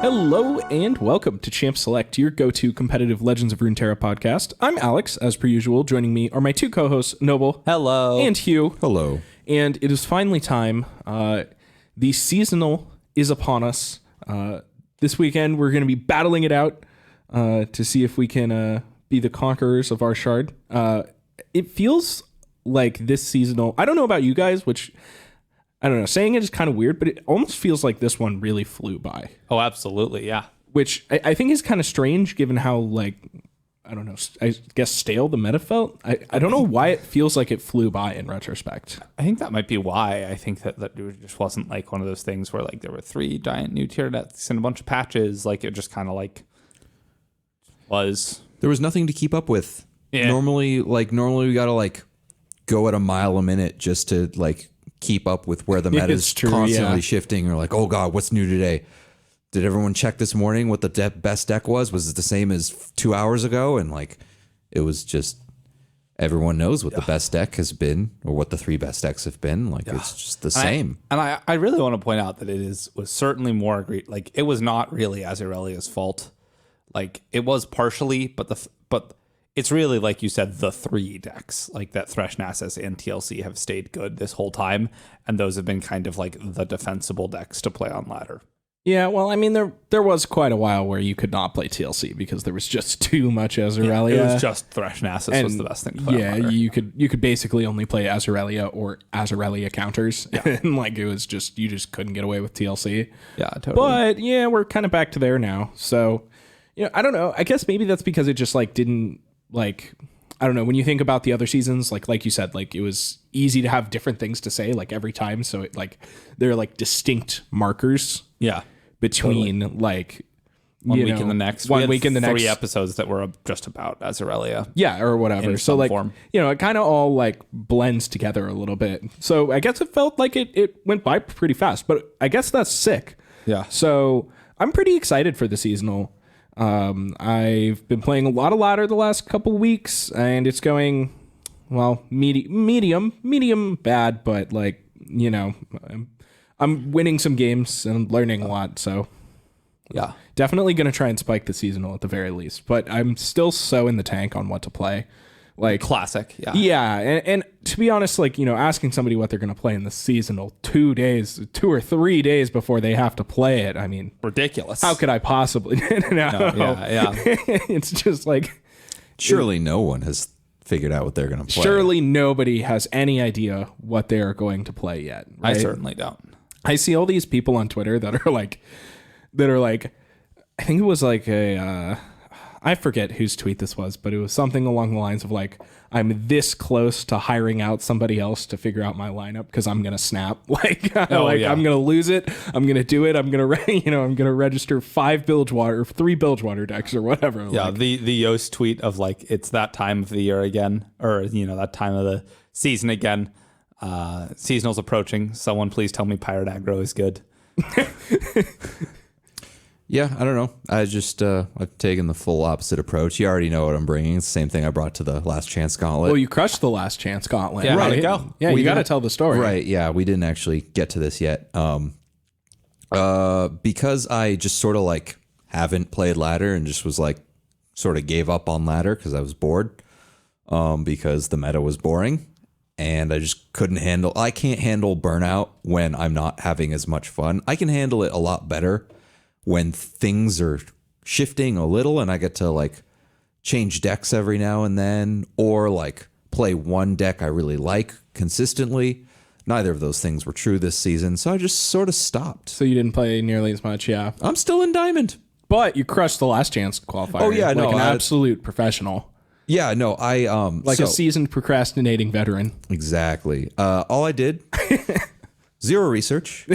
Hello and welcome to Champ Select, your go-to competitive Legends of Runeterra podcast. I'm Alex, as per usual. Joining me are my two co-hosts, Noble. Hello. And Hugh. Hello. And it is finally time. The seasonal is upon us. This weekend, we're going to be battling it out to see if we can be the conquerors of our shard. It feels like this seasonal... I don't know about you guys, which... I don't know, saying it is kind of weird, but it almost feels like this one really flew by. Oh, absolutely, yeah. Which I think is kind of strange given how, like, I don't know, I guess stale the meta felt. I don't know why it feels like it flew by in retrospect. I think that might be why. I think that it just wasn't like one of those things where like there were 3 giant new tier decks and a bunch of patches. Like it just kind of like was. There was nothing to keep up with. Yeah. Normally we got to like go at a mile a minute just to like keep up with where the meta is constantly shifting, or like, oh god, what's new today? Did everyone check this morning what the best deck was? Was it the same as 2 hours ago? And like, it was just, everyone knows what the best deck has been, or what the 3 best decks have been. Like, it's just the same. And I really want to point out that was certainly more agreed. Like it was not really Azurelia's fault. Like it was partially, but it's really, like you said, the 3 decks, like that Thresh, Nasus, and TLC have stayed good this whole time, and those have been kind of like the defensible decks to play on ladder. Yeah, well, I mean, there was quite a while where you could not play TLC because there was just too much Azurelia. Yeah, it was just Thresh, Nasus was the best thing to play on ladder. You could basically only play Azurelia or Azurelia counters, and like it was just, you just couldn't get away with TLC. Yeah, totally. But yeah, we're kind of back to there now. So, I don't know. I guess maybe that's because it just like didn't, like, I don't know, when you think about the other seasons, like you said, like it was easy to have different things to say like every time, so it like there are like distinct markers between like one week and the next. One week and the next 3 episodes that were just about Azurelia. Yeah, or whatever. So like form. It kind of all like blends together a little bit. So I guess it felt like it went by pretty fast, but I guess that's sick. Yeah. So I'm pretty excited for the seasonal. I've been playing a lot of ladder the last couple weeks, and it's going, well, medium bad, but like, I'm winning some games and learning a lot. So yeah, definitely going to try and spike the seasonal at the very least, but I'm still so in the tank on what to play. Like classic. Yeah. And to be honest, like, asking somebody what they're going to play in the seasonal 2 or 3 days before they have to play it. I mean, ridiculous. How could I possibly? No. Yeah. It's just like, surely no one has figured out what they're going to play. Surely nobody has any idea what they are going to play yet. Right? I certainly don't. I see all these people on Twitter that are like, I think it was like I forget whose tweet this was, but it was something along the lines of like, I'm this close to hiring out somebody else to figure out my lineup because I'm gonna snap. Like, I'm gonna lose it. I'm gonna do it. I'm gonna register 3 Bilgewater decks or whatever. Yeah, like, the Yoast tweet of like, it's that time of the year again, or that time of the season again. Seasonal's approaching. Someone please tell me Pirate Aggro is good. Yeah, I don't know. I just, I've taken the full opposite approach. You already know what I'm bringing. It's the same thing I brought to the Last Chance Gauntlet. Well, you crushed the Last Chance Gauntlet. Yeah, right? how'd it go? Yeah, you got to tell the story. Right, yeah. We didn't actually get to this yet. Because I just sort of like haven't played ladder and just was like, sort of gave up on ladder because I was bored. Because the meta was boring. And I just I can't handle burnout when I'm not having as much fun. I can handle it a lot better when things are shifting a little and I get to like change decks every now and then, or like play one deck I really like consistently. Neither of those things were true this season, so I just sort of stopped. So you didn't play nearly as much, yeah. I'm still in Diamond. But you crushed the Last Chance qualifier. Oh yeah, like an absolute professional. Yeah, no, I a seasoned procrastinating veteran. Exactly. All I did, 0 research.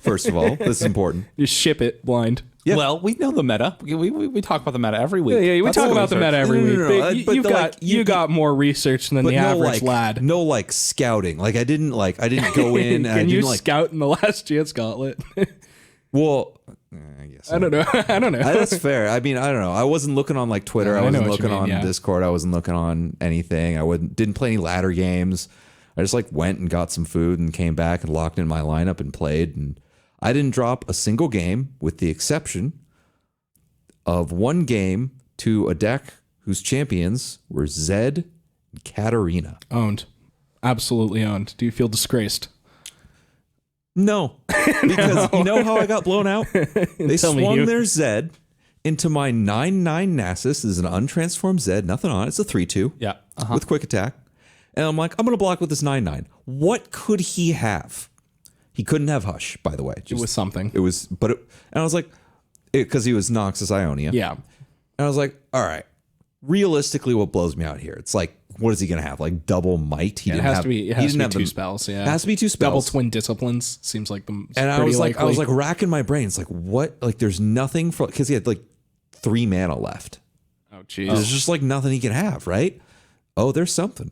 First of all, this is important. Just ship it blind. Yep. Well, we know the meta. We talk about the meta every week. Yeah, we talk about the meta every week. No. You got more research than the average lad. No, like scouting. Like I didn't go in. Can you scout in the Last Chance Gauntlet? Well, I guess I don't know. That's fair. I mean, I don't know. I wasn't looking on like Twitter. I wasn't looking on Discord. I wasn't looking on anything. Didn't play any ladder games. I just like went and got some food and came back and locked in my lineup and played. And I didn't drop a single game with the exception of one game to a deck whose champions were Zed and Katarina. Owned. Absolutely owned. Do you feel disgraced? No, because you know how I got blown out? They Tell me swung you. their Zed into my 9/9 Nasus. This is an untransformed Zed, nothing on it. It's a 3/2 Yeah. with quick attack. And I'm like, I'm going to block with this 9/9. What could he have? He couldn't have Hush, by the way. It was something. It was, and I was like, because he was Noxus Ionia. Yeah. And I was like, all right, realistically, what blows me out here? It's like, what is he going to have? Like double might? It has to be two spells. Yeah. It has to be two spells. Double twin disciplines seems like the And I was like racking my brain. It's like, what? Like, there's nothing for, because he had like 3 mana left. Oh, jeez. There's just like nothing he can have, right? Oh, there's something.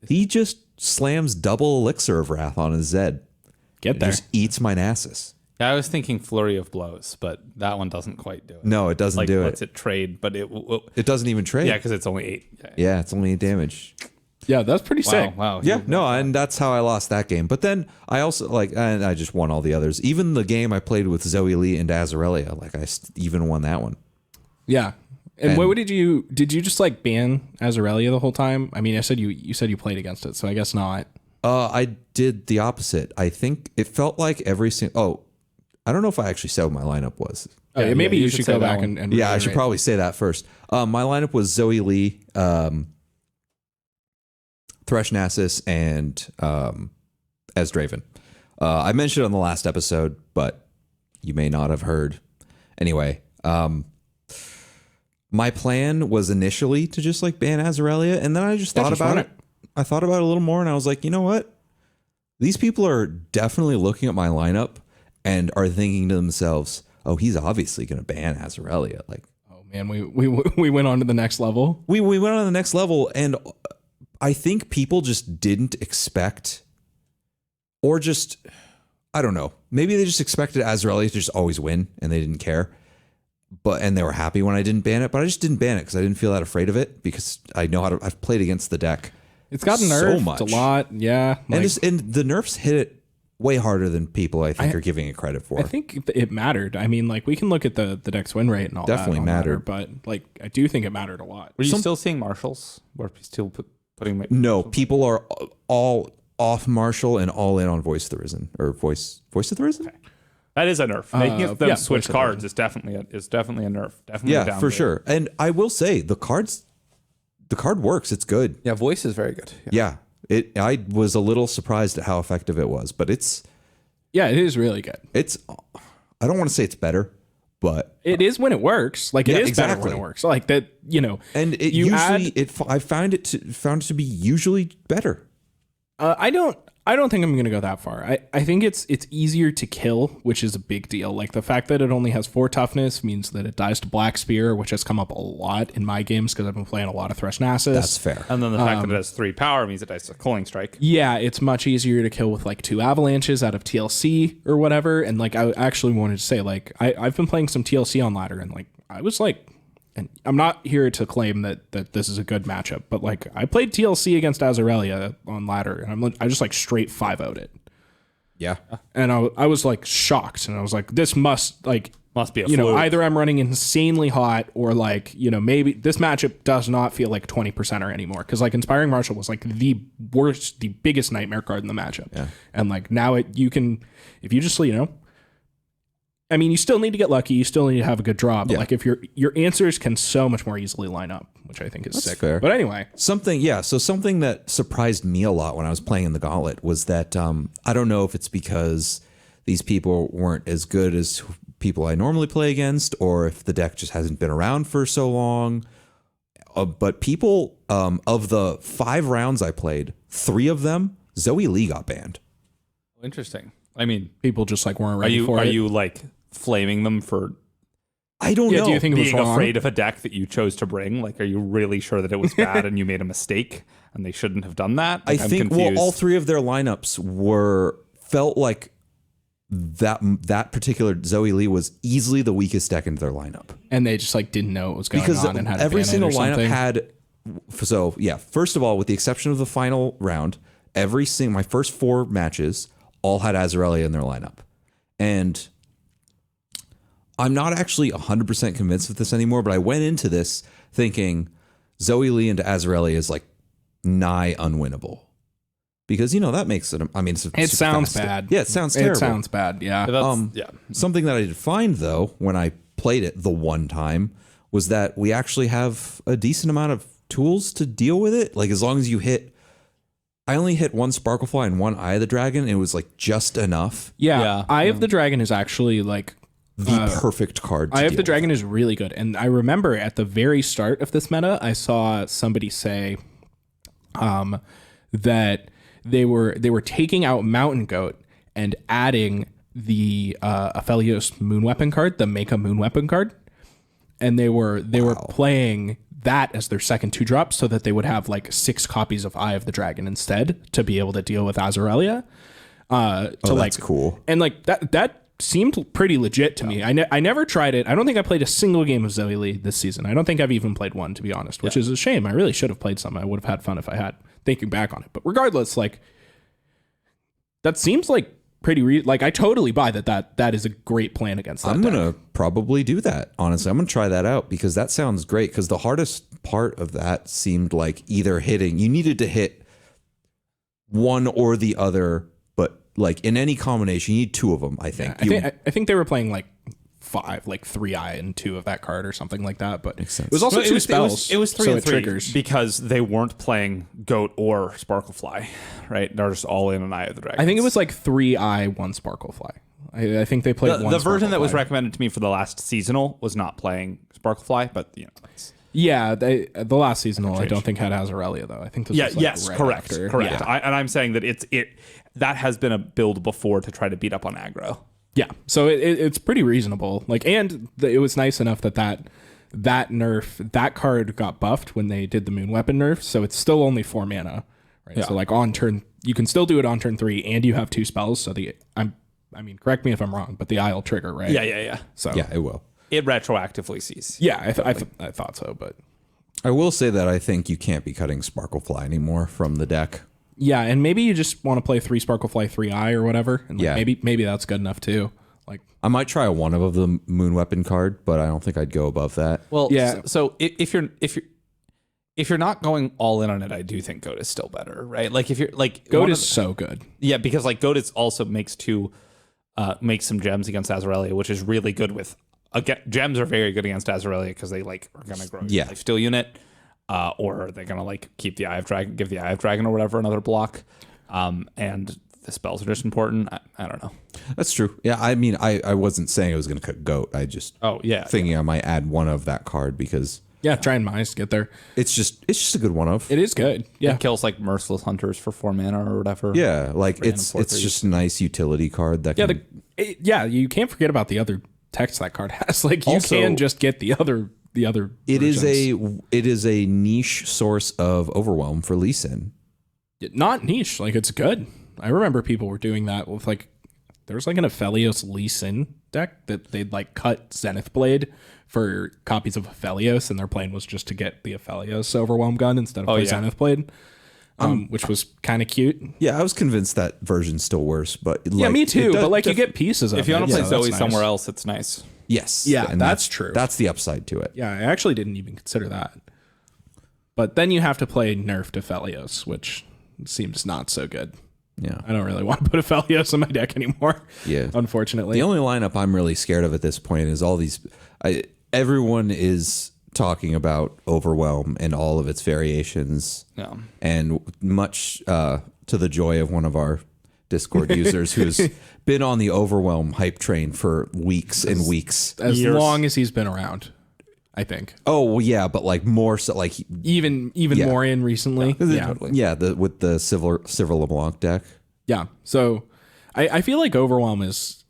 He just slams double Elixir of Wrath on his Zed. Get there. Just eats my Nasus. Yeah, I was thinking Flurry of Blows, but that one doesn't quite do it. No, it doesn't like, do lets it. it trade, but It doesn't even trade. yeah, because it's only 8. Yeah, it's only 8 damage. Yeah, that's pretty sick. Wow. Yeah, no, and that's how I lost that game. But then I also and I just won all the others. Even the game I played with Zoe Lee and Azarelia, like I even won that one. Yeah. And what did you just like ban Azarelia the whole time? I mean, I said you said you played against it, so I guess not. I did the opposite. I think it felt like every single. Oh, I don't know if I actually said what my lineup was. Oh, yeah, maybe you you should should say go that back one. and Yeah, I should reiterate. probably say that first. My lineup was Zoe Lee, Thresh Nasus, and Ezdraven. I mentioned it on the last episode, but you may not have heard. Anyway, my plan was initially to just like ban Azarelia, and then I just thought just about run it. I thought about it a little more, and I was like, you know what? These people are definitely looking at my lineup and are thinking to themselves, "Oh, he's obviously going to ban Azarelia." Like, Oh man, we went on to the next level. we went on the next level, and I think people just didn't expect, or just, I don't know, maybe they just expected Azarelia to just always win, and they didn't care. And they were happy when I didn't ban it, but I just didn't ban it because I didn't feel that afraid of it, because I know how to. I've played against the deck. It's gotten So nerfed much. a lot. Yeah. And the nerfs hit it way harder than people I think are giving it credit for. I think it mattered. I mean, like we can look at the deck's win rate and all Definitely that. on mattered. ladder, but like I do think it mattered a lot. Were you still seeing marshals? Were you still putting? No, people are all off Marshall and all in on Voice of the Risen or Voice of the Risen. That is a nerf. Making it them yeah, switch Voice of the cards is definitely a nerf. Definitely a Yeah, downgrade. for sure. And I will say the card works. It's good. Yeah, voice is very good. Yeah. I was a little surprised at how effective it was, but it's Yeah, it is really good. I don't want to say it's better, but It is when it works. Like it Yeah, is better exactly. when it works. Like that, and it you usually add- I found it to be usually better. I don't think I'm going to go that far. I think it's easier to kill, which is a big deal. Like the fact that it only has 4 toughness means that it dies to Black Spear, which has come up a lot in my games because I've been playing a lot of Thresh Nasus. That's fair. And then the fact that it has 3 power means it dies to Culling Strike. Yeah, it's much easier to kill with like 2 avalanches out of TLC or whatever. And like I actually wanted to say, like I've been playing some TLC on ladder, and like I was like, and I'm not here to claim that this is a good matchup, but like I played TLC against Azarelia on ladder, and I just like straight 5-0'd it. Yeah. And I was like shocked, and I was like, this must be a fluke. either I'm running insanely hot, or like, maybe this matchup does not feel like 20%er anymore. Cause like Inspiring Marshal was like the worst, the biggest nightmare card in the matchup. Yeah. And like now you can, if you just, I mean, you still need to get lucky. You still need to have a good draw, but like if your answers can so much more easily line up, which I think is sick. fair. But anyway, Something that surprised me a lot when I was playing in the Gauntlet was that I don't know if it's because these people weren't as good as people I normally play against, or if the deck just hasn't been around for so long. But people, of the 5 rounds I played, 3 of them, Zoe Lee got banned. Interesting. I mean, people just like weren't are ready for it. Are you like flaming them for I don't know. Do you think it was being wrong? afraid of a deck that you chose to bring? Like, are you really sure that it was bad and you made a mistake and they shouldn't have done that? Like, I I'm think confused. all 3 of their lineups felt like that particular Zoe Lee was easily the weakest deck into their lineup. And they just like didn't know what was going Because on and had to every ban it single or lineup something. had. So yeah, first of all, with the exception of the final round, my first 4 matches all had Azarelia in their lineup, and I'm not actually 100% convinced with this anymore, but I went into this thinking Zoe Lee into Azraeli is like nigh unwinnable. Because, that makes it, I mean, it sounds bad. Yeah, it sounds terrible. It sounds bad, yeah. Something that I did find, though, when I played it the one time, was that we actually have a decent amount of tools to deal with it. Like, as long as you I only hit one Sparklefly and one Eye of the Dragon. And it was like just enough. Yeah. Eye of the Dragon is actually like the perfect card. Eye of the Dragon is really good. And I remember at the very start of this meta, I saw somebody say that they were taking out Mountain Goat and adding the Aphelios Moon Weapon card, the Make a Moon Weapon card. And they were playing that as their second 2-drop so that they would have like 6 copies of Eye of the Dragon instead to be able to deal with Azarelia. That's cool. And like that seemed pretty legit to me. I never tried it. I don't think I played a single game of Zoe Lee this season. I don't think I've even played one, to be honest, which is a shame. I really should have played some. I would have had fun if I had, thinking back on it. But regardless, like that seems like pretty like I totally buy that is a great plan against that. I'm gonna probably do that. Honestly, I'm gonna try that out because that sounds great. Because the hardest part of that seemed like either you needed to hit one or the other, but like in any combination, you need 2 of them. I think. Yeah, I think they were playing like 5, like 3 eye and 2 of that card or something like that. But it was also 2 spells. It was 3 so and it 3 triggers. because they weren't playing Goat or Sparklefly, right? They're just all in an Eye of the Dragon. I think it was like 3 eye, 1 Sparklefly. I think they played the version that was recommended to me for the last seasonal was not playing Sparklefly, but yeah, the last seasonal I don't think had Azarelia though. I think this was like correct. Yeah. And I'm saying that that has been a build before to try to beat up on aggro. Yeah, so it's pretty reasonable. Like, and it was nice enough that nerf, that card got buffed when they did the Moon Weapon nerf, so it's still only 4 mana, right? Yeah. So like on turn, you can still do it on turn 3, and you have 2 spells. So I mean, correct me if I'm wrong, but the Eye will trigger, right? Yeah. So yeah, it will. It retroactively sees. Yeah, I thought so, but I will say that I think you can't be cutting Sparklefly anymore from the deck. Yeah, and maybe you just want to play 3 Sparklefly, 3 Eye or whatever. And like maybe that's good enough too. Like I might try one of the Moon Weapon card, but I don't think I'd go above that. Well, yeah. So if you're not going all in on it, I do think Goat is still better, right? Like if you're like Goat is so good. Yeah, because like Goat is also makes some gems against Azarelia, which is really good with. Gems are very good against Azarelia because they like are gonna grow your lifesteal unit. Or they're gonna like keep the Eye of Dragon, give the Eye of Dragon or whatever another block, and the spells are just important. I don't know. That's true. Yeah, I mean, I wasn't saying I was gonna cut Goat. I just thinking I might add one of that card because try and minds get there. It's just a good one of. It is good. Yeah, it kills like Merciless Hunters for 4 mana or whatever. Yeah, like it's just a nice utility card that. You can't forget about the other text that card has. Like you can just get the other. It is a niche source of overwhelm for Lee Sin. Not niche, like it's good. I remember people were doing that with like there was like an Aphelios Lee Sin deck that they'd like cut Zenith Blade for copies of Aphelios, and their plan was just to get the Aphelios overwhelm gun instead of play Zenith Blade. Which was kind of cute. Yeah, I was convinced that version's still worse, but like, yeah, me too. But like you get pieces of it. If you want to play Zoe somewhere else, it's nice. Yes. Yeah, and that's true. That's the upside to it. Yeah, I actually didn't even consider that. But then you have to play nerfed Aphelios, which seems not so good. Yeah. I don't really want to put Aphelios in my deck anymore. Yeah. Unfortunately. The only lineup I'm really scared of at this point is all these. Everyone is talking about Overwhelm and all of its variations. Yeah. And much to the joy of one of our Discord users who's been on the Overwhelm hype train for weeks and weeks. As long as he's been around, I think. Oh, well, yeah, but like more so, like even more in recently. Yeah, totally. Yeah, with the Silver LeBlanc deck. Yeah. So I feel like Overwhelm is,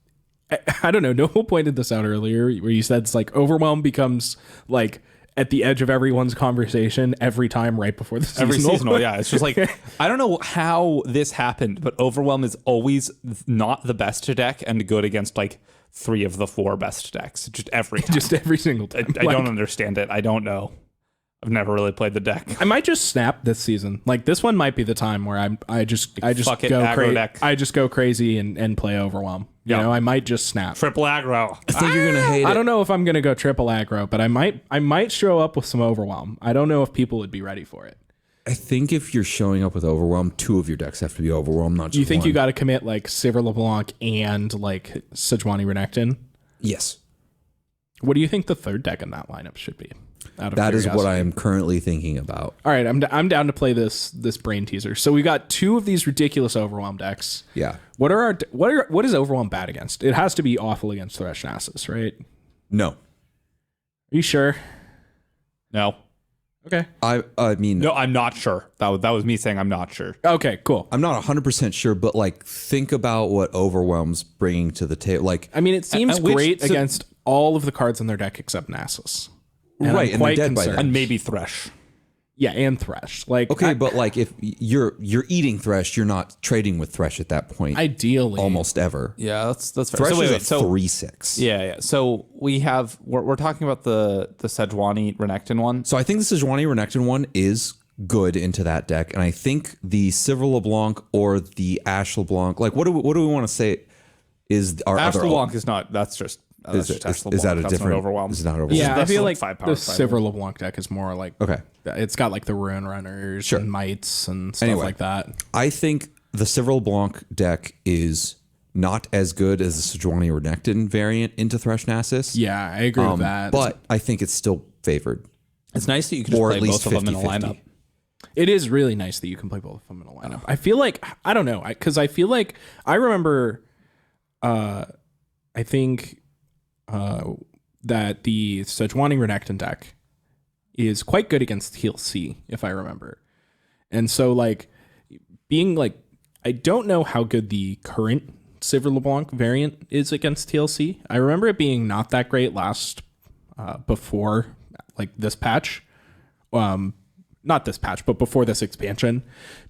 I don't know, Noel pointed this out earlier where you said it's like Overwhelm becomes like at the edge of everyone's conversation every time right before the seasonal. Every seasonal, yeah. It's just like, I don't know how this happened, but Overwhelm is always not the best deck and good against like 3 of the 4 best decks. Just every time. Just every single time. I don't understand it. I don't know. I've never really played the deck. I might just snap this season. Like this one might be the time where I just fuck it, go aggro crazy. deck. I just go crazy and play Overwhelm. Yeah. You know, I might just snap. Triple aggro. I think you're gonna hate it. I don't know if I'm gonna go triple aggro, but I might show up with some Overwhelm. I don't know if people would be ready for it. I think if you're showing up with Overwhelm, 2 of your decks have to be Overwhelm, not just You think one. you got to commit like Sivir LeBlanc and like Sejuani Renekton? Yes. What do you think the third deck in that lineup should be? That is what I am currently thinking about. All right, I'm down to play this brain teaser. So we got 2 of these ridiculous Overwhelm decks. Yeah. What is Overwhelm bad against? It has to be awful against Thresh Nasus, right? Are No. you sure? No. Okay. I mean, No, I'm not sure. That was me saying I'm not sure. Okay, cool. I'm not 100% sure, but like think about what Overwhelm's bringing to the table. Like, I mean, it seems which- great so- against all of the cards in their deck except Nasus. And right, I'm and quite they're dead by concerned. then. And maybe Thresh. Yeah, and Thresh. Like, okay, but like if you're eating Thresh, you're not trading with Thresh at that point. ideally, almost ever. Yeah, that's fair. Thresh So wait, is a wait, 3/6. yeah. So we're talking about the Sejuani Renekton one. So I think the Sejuani Renekton one is good into that deck, and I think the Sivir LeBlanc or the Ash LeBlanc, like what do we want to say is our Ash other LeBlanc is not. That's just. is, Just it, Ash is LeBlanc. that a That's different not Overwhelm? Is it not Overwhelm? yeah, I That's feel like like 5 the power Sivir LeBlanc deck is more like Okay. It's got like the Ruin Runners and Mites and stuff Anyway. like that. I think the Sivir LeBlanc deck is not as good as the Sejuani Renekton variant into Thresh Nasus. Yeah, I agree with that. But I think it's still favored. It's nice that you can just Or play at least both of them in a 50-50. lineup. it is really nice that you can play both of them in a lineup. I feel like I don't know because I feel like I remember. I think that the Sejuani Renekton deck is quite good against TLC, if I remember. And so, like, being like, I don't know how good the current Sivir LeBlanc variant is against TLC. I remember it being not that great before, like, this patch. Not this patch, but before this expansion,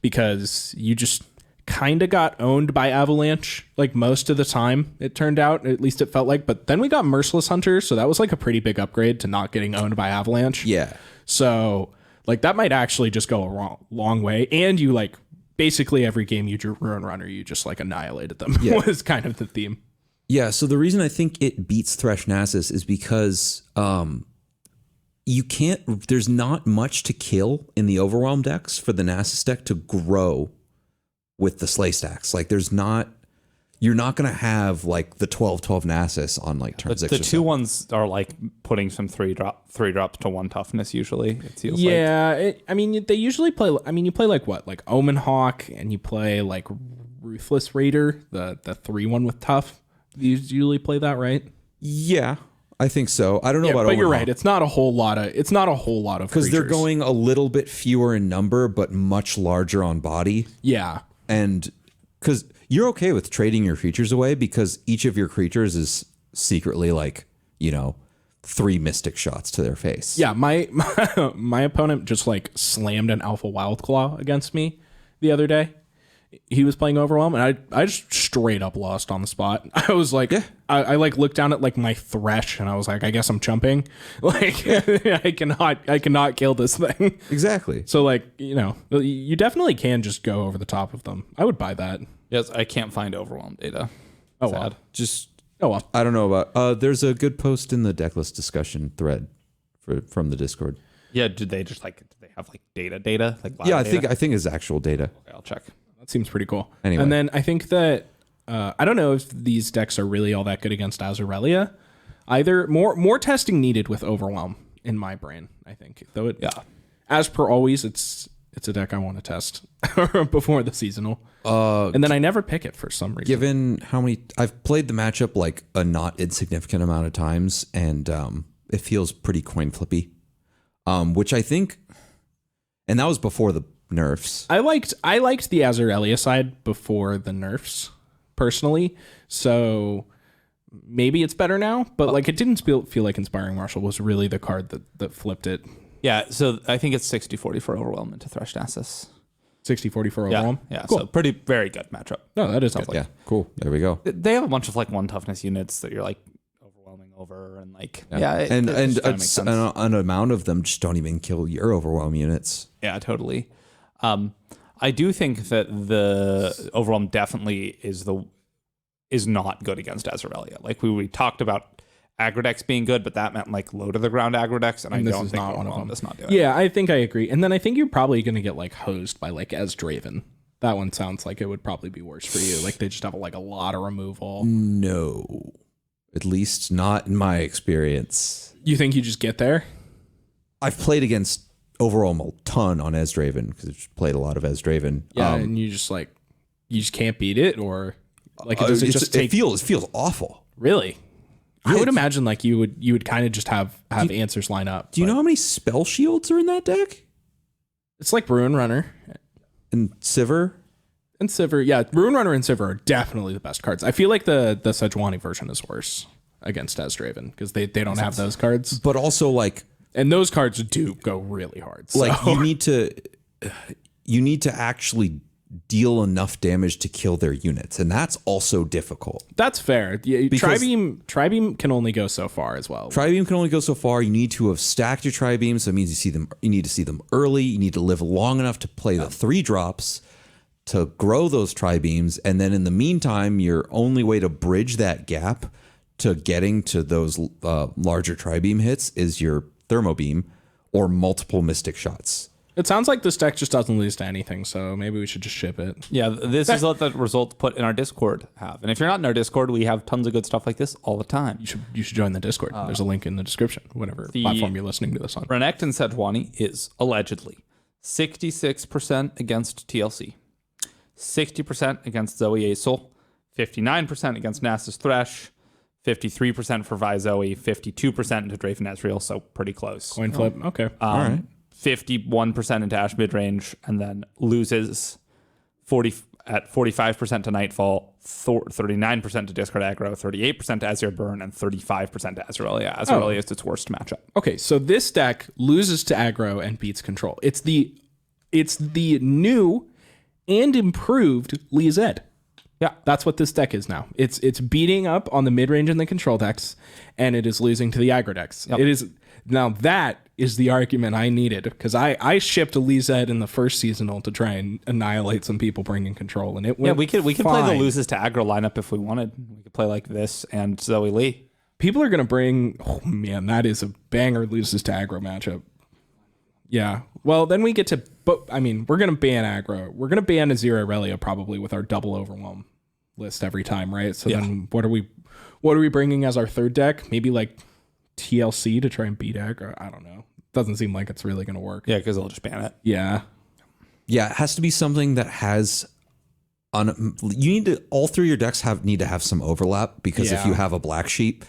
because you just kind of got owned by Avalanche like most of the time, it turned out. At least it felt like. But then we got Merciless Hunter, so that was like a pretty big upgrade to not getting owned by Avalanche. Yeah. So like that might actually just go a long way. And you like basically every game you drew Ruin Runner, you just like annihilated them. Was kind of the theme. Yeah, so the reason I think it beats Thresh Nasus is because you can't. There's not much to kill in the Overwhelm decks for the Nasus deck to grow with the Slay stacks. Like, there's not. You're not going to have like the 12/12 Nasus on like turn 6. The or two 7. ones are like putting some three drops to 1 toughness usually. It feels like. Yeah, I mean they usually play. I mean you play like what, like Omen Hawk, and you play like Ruthless Raider, the 3/1 with tough. You usually play that, right? Yeah, I think so. I don't know about. But you're Omen right. Hawk. It's not a whole lot of. It's not a whole lot of Because they're creatures. going a little bit fewer in number, but much larger on body. Yeah. And because you're okay with trading your creatures away because each of your creatures is secretly like, 3 mystic shots to their face. Yeah, my opponent just like slammed an Alpha Wildclaw against me the other day. He was playing Overwhelm, and I just straight up lost on the spot. I was like, I like looked down at like my Thresh, and I was like, I guess I'm chumping. Like, I cannot kill this thing. Exactly. So like, you definitely can just go over the top of them. I would buy that. Yes, I can't find Overwhelm data. Oh Sad. well. Just, Oh well. I don't know about, there's a good post in the decklist discussion thread from the Discord. Yeah, do they have like data? Like live Yeah, I data? think it's actual data. Okay, I'll check. That seems pretty cool. Anyway. And then I think that I don't know if these decks are really all that good against Azurelia. Either more testing needed with Overwhelm in my brain. I think though as per always, it's a deck I want to test before the seasonal. And then I never pick it for some reason. Given how many, I've played the matchup like a not insignificant amount of times, and it feels pretty coin flippy. Which I think, and that was before the nerfs. I liked the Azurelia side before the nerfs personally, so maybe it's better now. But like, it didn't feel like Inspiring Marshal was really the card that flipped it. Yeah, so I think it's 60-40 for Overwhelm into Thresh Nasus. 60-40 for Overwhelm. Yeah, Cool. so very good matchup. No, that is good. Yeah, cool. There we go. They have a bunch of like 1 toughness units that you're like, Overwhelm overwhelming over, and like and an amount of them just don't even kill your overwhelm units. Yeah, totally. I do think that the overwhelm definitely is not good against Azarelia. Like we talked about aggro decks being good, but that meant like low to the ground aggro decks, and I don't think not one of them does not do it. Yeah, I think I agree. And then I think you're probably going to get like hosed by like Ezdraven. That one sounds like it would probably be worse for you. Like they just have like a lot of removal. No, at least not in my experience. You think you just get there? I've played against overall a ton on Ezdraven because I've played a lot of Ezdraven. Yeah, and you just can't beat it, or like it feels awful. Really? I would imagine like you would kind of just have answers line up. Do you know how many spell shields are in that deck? It's like Ruin Runner and Sivir. And Sivir, yeah, Ruin Runner and Sivir are definitely the best cards. I feel like the Sejuani version is worse against Ezdraven because they don't have those cards. But also like, and those cards do go really hard. So. Like you need to actually deal enough damage to kill their units, and that's also difficult. That's fair. Yeah, Tri-beam can only go so far as well. Tri-beam can only go so far. You need to have stacked your Tri-beam, so it means you need to see them early. You need to live long enough to play the 3 drops to grow those Tri-beams, and then in the meantime, your only way to bridge that gap to getting to those larger Tri-beam hits is your Thermo Beam or multiple Mystic Shots. It sounds like this deck just doesn't lose to anything, so maybe we should just ship it. Yeah, this is what the results put in our Discord have. And if you're not in our Discord, we have tons of good stuff like this all the time. You should join the Discord. There's a link in the description, whatever platform you're listening to this on. Renekton Sejuani is allegedly 66% against TLC, 60% against Zoe Aesol, 59% against Nasus Thresh, 53% for Vi Zoe, 52% into Draven Ezreal, so pretty close. Coin flip. Okay. All right. 51% into Ash midrange, and then loses 45% to Nightfall, 39% to Discord aggro, 38% to Azure Burn, and 35% to Azarelia. Azarelia is its worst matchup. Okay, so this deck loses to aggro and beats control. It's the new and improved Lee Zed. Yeah, that's what this deck is now. It's beating up on the mid range and the control decks, and it is losing to the aggro decks. Yep. It is now that is the argument I needed, because I shipped a Lee Zed in the first seasonal to try and annihilate some people bringing control, and it went we could play the loses to aggro lineup if we wanted. We could play like this and Zoe Lee. People are gonna bring. Oh man, that is a banger loses to aggro matchup. Yeah. Well, then we get to. But I mean, we're gonna ban aggro. We're gonna ban Azir Aurelia probably with our double overwhelm list every time, right? So then what are we bringing as our third deck? Maybe like TLC to try and beat aggro. I don't know. Doesn't seem like it's really going to work. Yeah, because they'll just ban it. Yeah. Yeah, it has to be something that has you need to, all 3 of your decks need to have some overlap, because if you have a black sheep,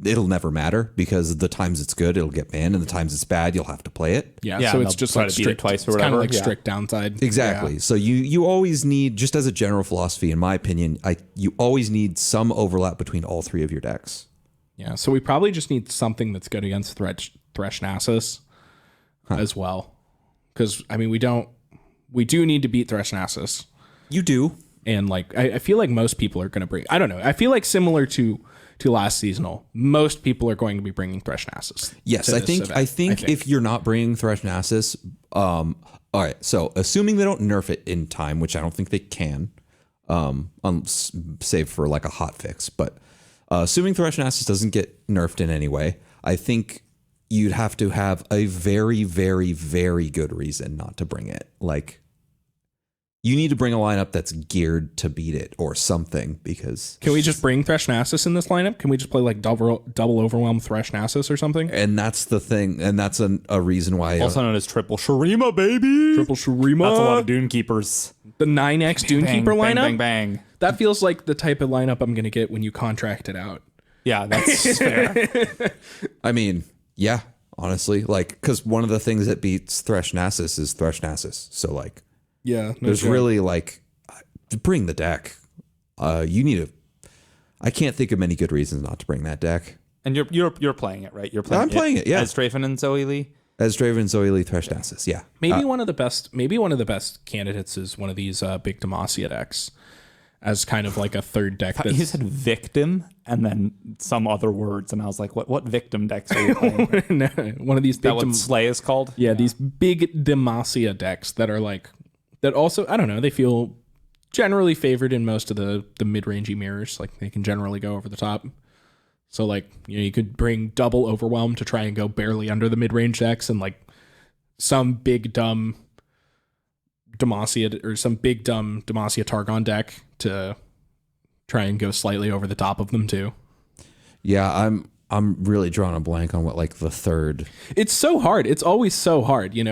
it'll never matter, because the times it's good, it'll get banned, and the times it's bad, you'll have to play it. Yeah, so it's just like strict twice or it's whatever. Kind of like strict downside. Exactly. Yeah. So you always need, just as a general philosophy, in my opinion, you always need some overlap between all 3 of your decks. Yeah, so we probably just need something that's good against Thresh Nasus as well. Because, I mean, we do need to beat Thresh Nasus. You do. And, like, I feel like most people are going to bring, I don't know, I feel like similar to last seasonal, most people are going to be bringing Thresh Nasus. Yes, I think if you're not bringing Thresh Nasus, all right, so assuming they don't nerf it in time, which I don't think they can, save for like a hot fix, but assuming Thresh Nasus doesn't get nerfed in any way, I think you'd have to have a very, very, very good reason not to bring it. Like, you need to bring a lineup that's geared to beat it or something, because... Can we just bring Thresh Nasus in this lineup? Can we just play like double overwhelm Thresh Nasus or something? And that's the thing, and that's a reason why... Also known as Triple Shurima, baby! Triple Shurima! That's a lot of Dune Keepers. The 9x Dune Keeper lineup? Bang, bang, bang. That feels like the type of lineup I'm going to get when you contract it out. Yeah, that's fair. I mean, yeah, honestly. Like, because one of the things that beats Thresh Nasus is Thresh Nasus. So, like... Yeah, there's really like, bring the deck. You need I can't think of many good reasons not to bring that deck. And you're playing it, right? You're playing. I'm playing it. Yeah, as Draven and Zoe Lee. As Draven, Zoe Lee, Thresh Nasus. Yeah, maybe one of the best candidates is one of these big Demacia decks. as kind of like a third deck. You That's, said victim and then some other words, and I was like, what victim decks are you playing? no, one of these big That what Slay is called? yeah, these big Demacia decks that are like that. Also, I don't know. They feel generally favored in most of the mid-rangey mirrors. Like they can generally go over the top. So like you could bring double Overwhelm to try and go barely under the mid-range decks, and like some big dumb Demacia or some big dumb Demacia Targon deck to try and go slightly over the top of them too. Yeah, I'm really drawing a blank on what like the third. It's so hard. It's always so hard. You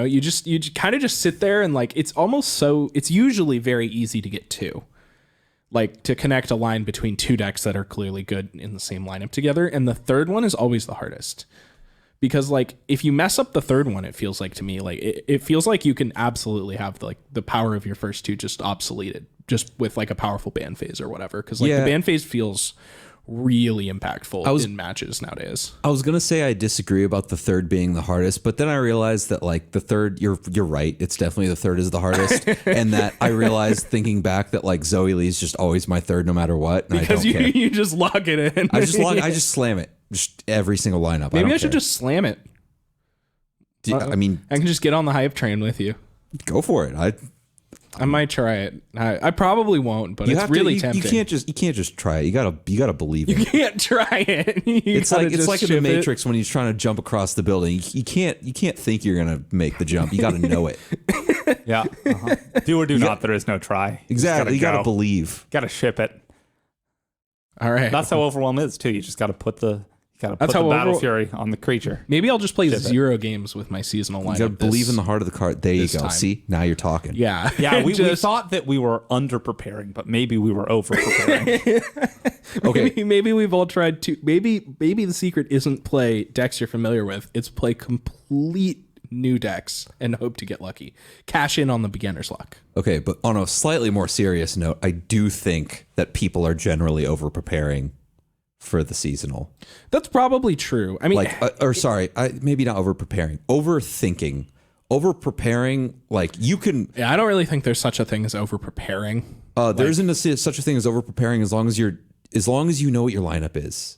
kind of just sit there and like it's usually very easy to get two. Like to connect a line between two decks that are clearly good in the same lineup together. And the third one is always the hardest. Because like if you mess up the third one, it feels like to me, like it feels like you can absolutely have like the power of your first two just obsoleted just with like a powerful ban phase or whatever. Because like the ban phase feels really impactful in matches nowadays. I was gonna say I disagree about the third being the hardest, but then I realized that like the third, you're right. It's definitely the third is the hardest, and that I realized thinking back that like Zoe Lee's just always my third no matter what. And Because I don't care. you just lock it in. I just slam it. Just every single lineup. Maybe I should should just slam it. I mean, I can just get on the hype train with you. go for it. I might try it. I probably won't, but it's really tempting. You can't just try it. You gotta believe it. You can't try it. It's like in the Matrix when he's trying to jump across the building. You can't think you're gonna make the jump. You got to know it. Yeah. Do or do not. There is no try. Exactly. You gotta believe. Got to ship it. All right. That's how Overwhelm is too. You just got to put the Battle Fury on the creature. Maybe I'll just play 0 games with my seasonal lineup. You gotta believe in the heart of the card. There you go. time. See, now you're talking. Yeah. Yeah, we thought that we were under preparing, but maybe we were over preparing. Okay. Maybe we've all tried to. Maybe the secret isn't play decks you're familiar with. It's play complete new decks and hope to get lucky. Cash in on the beginner's luck. Okay, but on a slightly more serious note, I do think that people are generally over preparing for the seasonal. That's probably true. I mean, maybe not over preparing, overthinking, over preparing. Like you can. Yeah, I don't really think there's such a thing as over preparing. There isn't such a thing as over preparing as long as you know what your lineup is.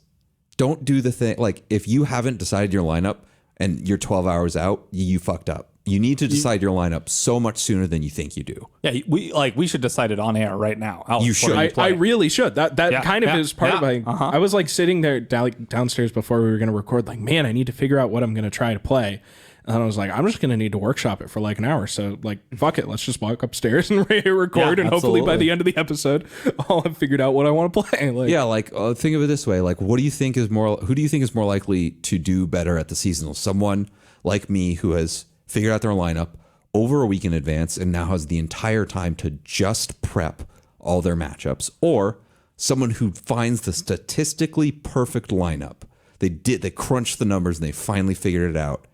Don't do the thing like if you haven't decided your lineup and you're 12 hours out, you fucked up. You need to decide your lineup so much sooner than you think you do. Yeah, we should decide it on air right now. Alex, you should. I really should. That kind of is part of my. I was like sitting there downstairs before we were going to record. Like, man, I need to figure out what I'm going to try to play. And I was like, I'm just going to need to workshop it for like an hour. So like, fuck it. Let's just walk upstairs and record. And hopefully by the end of the episode, I'll have figured out what I want to play. Like, think of it this way. Like, who do you think is more likely to do better at the seasonal? Someone like me who has figured out their lineup over a week in advance and now has the entire time to just prep all their matchups, or someone who finds the statistically perfect lineup. They crunched the numbers and they finally figured it out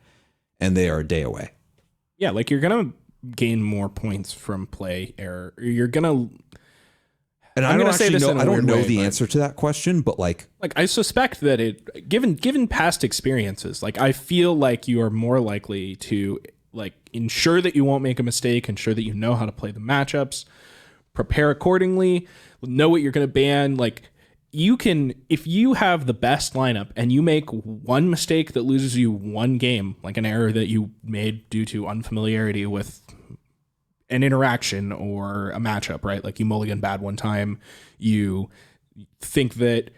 and they are a day away. Yeah, like you're going to gain more points from play error. You're going to... And I don't know the answer to that question, but like I suspect that given past experiences, like I feel like you are more likely to like ensure that you won't make a mistake, ensure that you know how to play the matchups, prepare accordingly, know what you're going to ban. Like you can, if you have the best lineup and you make one mistake that loses you one game, like an error that you made due to unfamiliarity with an interaction or a matchup, right? Like you mulligan bad one time, you think that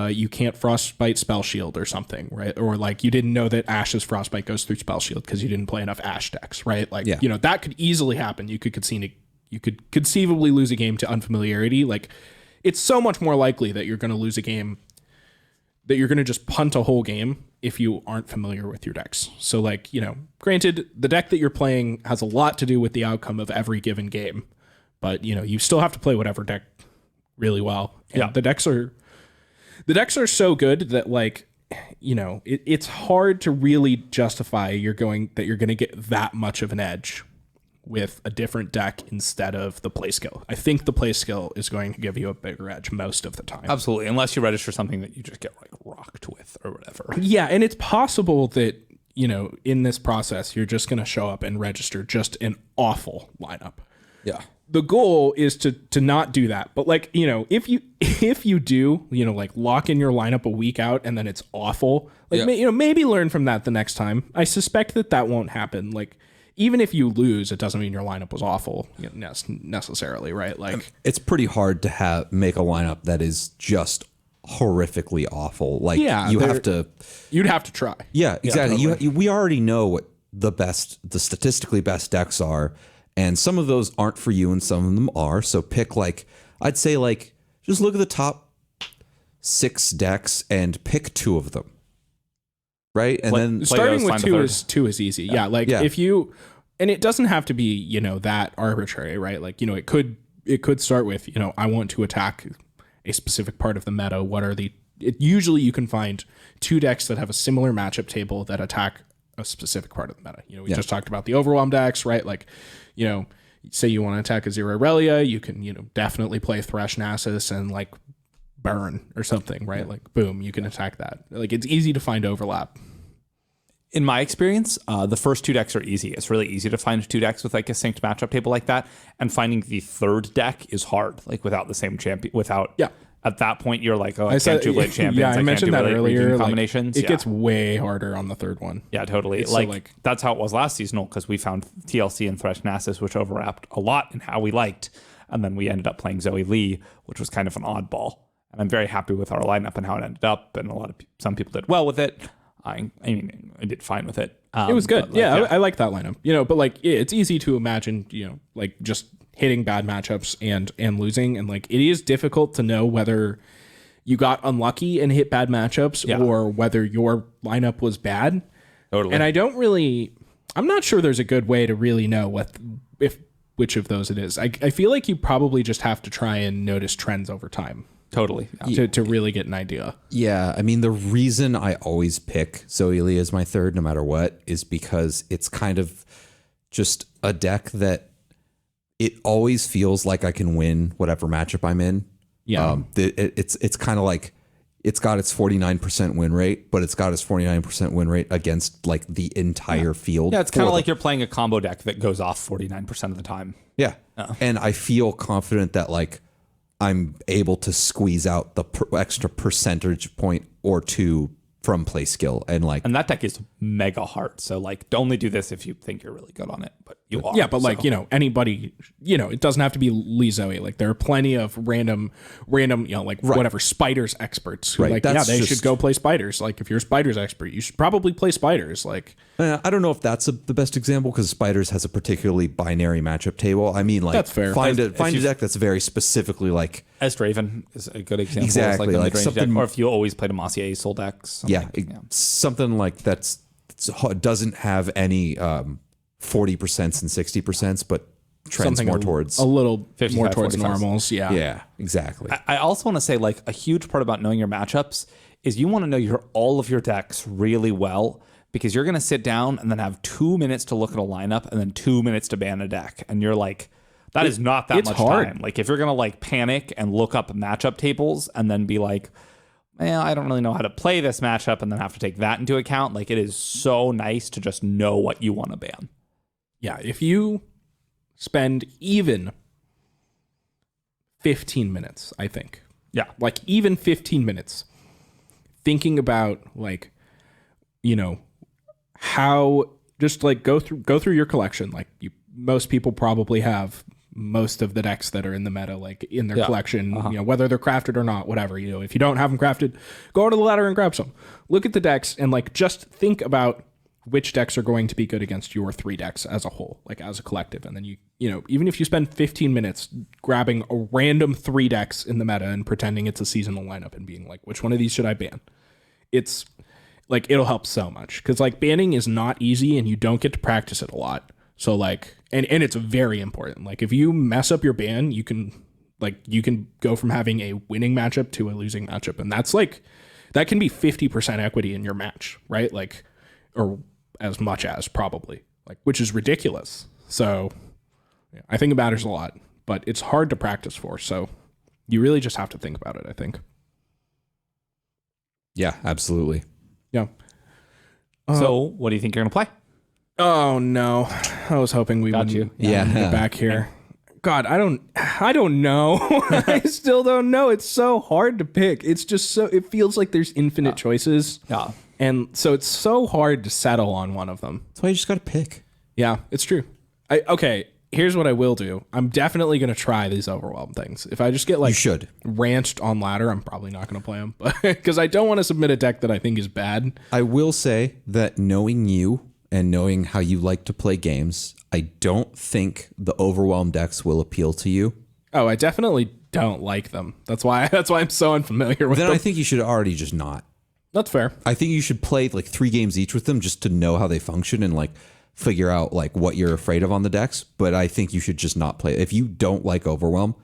you can't frostbite spell shield or something, right? Or like you didn't know that Ash's frostbite goes through spell shield because you didn't play enough Ash decks, right? Like that could easily happen. You could conceivably lose a game to unfamiliarity. Like it's so much more likely that you're going to lose a game, that you're going to just punt a whole game if you aren't familiar with your decks. So like, granted, the deck that you're playing has a lot to do with the outcome of every given game, but you still have to play whatever deck really well. And the decks are so good that like, it's hard to really justify you're going to get that much of an edge with a different deck instead of the play skill. I think the play skill is going to give you a bigger edge most of the time. Absolutely, unless you register something that you just get like rocked with or whatever. Yeah, and it's possible that, in this process, you're just going to show up and register just an awful lineup. Yeah. the goal is to not do that. But like, if you do, like lock in your lineup a week out and then it's awful, like, maybe learn from that the next time. I suspect that won't happen. Like, even if you lose, it doesn't mean your lineup was awful necessarily, right? Like, it's pretty hard to make a lineup that is just horrifically awful. Like, you'd have to try. Yeah, exactly. Yeah, totally. We already know what the statistically best decks are, and some of those aren't for you and some of them are. So pick, like, I'd say, like, just look at the top 6 decks and pick 2 of them. Right? And then starting with two is easy. Yeah. If you, and it doesn't have to be, that arbitrary, right? Like, it could start with, I want to attack a specific part of the meta. What are usually you can find 2 decks that have a similar matchup table that attack a specific part of the meta. We just talked about the overwhelm decks, right? Like, say you want to attack a Zero Aurelia, you can, definitely play Thresh Nasus and like burn or something, right? Like, boom, you can attack that. Like, it's easy to find overlap. In my experience, the first 2 decks are easy. It's really easy to find 2 decks with like a synced matchup table like that, and finding the third deck is hard. Like, without the same champion, at that point you're like, I can't do late champions. Yeah, I mentioned that earlier. Combinations. It gets way harder on the third one. Yeah, totally. Like, that's how it was last seasonal, because we found TLC and Thresh Nasus, which overlapped a lot in how we liked, and then we ended up playing Zoe Lee, which was kind of an oddball. And I'm very happy with our lineup and how it ended up, and some people did well with it. I mean, I did fine with it. It was good. I like that lineup. But like, it's easy to imagine, like just hitting bad matchups and losing, and like it is difficult to know whether you got unlucky and hit bad matchups or whether your lineup was bad. Totally. And I'm not sure there's a good way to really know which of those it is. I feel like you probably just have to try and notice trends over time. Totally. To really get an idea. Yeah. I mean, the reason I always pick Zoe Lee as my third, no matter what, is because it's kind of just a deck that it always feels like I can win whatever matchup I'm in. Yeah. It's kind of like it's got its 49% win rate, but it's got its 49% win rate against like the entire field. Yeah. It's kind of like you're playing a combo deck that goes off 49% of the time. Yeah. And I feel confident that like I'm able to squeeze out the extra percentage point or 2 from play skill, and that deck is mega hard. So like, only do this if you think you're really good on it, but you are. Yeah, but like, anybody, it doesn't have to be Lee Zoe. Like, there are plenty of random, whatever spiders experts who they should go play spiders. Like, if you're a spiders expert, you should probably play spiders. Like, I don't know if that's the best example, because spiders has a particularly binary matchup table. I mean, like, that's fair. Find a deck that's very specifically like Draven is a good example. Exactly, like something, or if you always played a Mossier Soul decks. Something like that's doesn't have any 40% and 60%, but trends something more towards a little 55, more towards 45. normals. Yeah, exactly. I also want to say, like, a huge part about knowing your matchups is you want to know all of your decks really well, because you're going to sit down and then have 2 minutes to look at a lineup and then 2 minutes to ban a deck, and you're like, that is not that much time. Like, if you're going to like panic and look up matchup tables and then be like, well, I don't really know how to play this matchup, and then have to take that into account, like, it is so nice to just know what you want to ban. Yeah, if you spend even 15 minutes, I think. Yeah. Like, even 15 minutes thinking about, like, how just like go through your collection. Like, most people probably have most of the decks that are in the meta, like, in their collection, whether they're crafted or not, whatever. If you don't have them crafted, go to the ladder and grab some. Look at the decks and like just think about which decks are going to be good against your 3 decks as a whole, like as a collective. And then even if you spend 15 minutes grabbing a random 3 decks in the meta and pretending it's a seasonal lineup and being like, which one of these should I ban? It's like, it'll help so much, because like banning is not easy and you don't get to practice it a lot. So like, and it's very important. Like, if you mess up your ban, you can go from having a winning matchup to a losing matchup. And that's like, that can be 50% equity in your match, right? Like, or as much as probably, like, which is ridiculous. So yeah, I think it matters a lot, but it's hard to practice for. So you really just have to think about it, I think. Yeah, absolutely. Yeah. So what do you think you're going to play? Oh no, I was hoping we would you. get back here. God, I don't know. I still don't know. It's so hard to pick. It's just it feels like there's infinite choices. Yeah. And so it's so hard to settle on one of them. That's why you just got to pick. Yeah, it's true. Okay, here's what I will do. I'm definitely going to try these overwhelm things. If I just get like You should. ranched on ladder, I'm probably not going to play them, but because I don't want to submit a deck that I think is bad. I will say that knowing you and knowing how you like to play games, I don't think the overwhelm decks will appeal to you. Oh, I definitely don't like them. That's why I'm so unfamiliar with Then them. I think you should already just not. That's fair. I think you should play like 3 games each with them just to know how they function and like figure out like what you're afraid of on the decks. But I think you should just not play it. If you don't like overwhelm,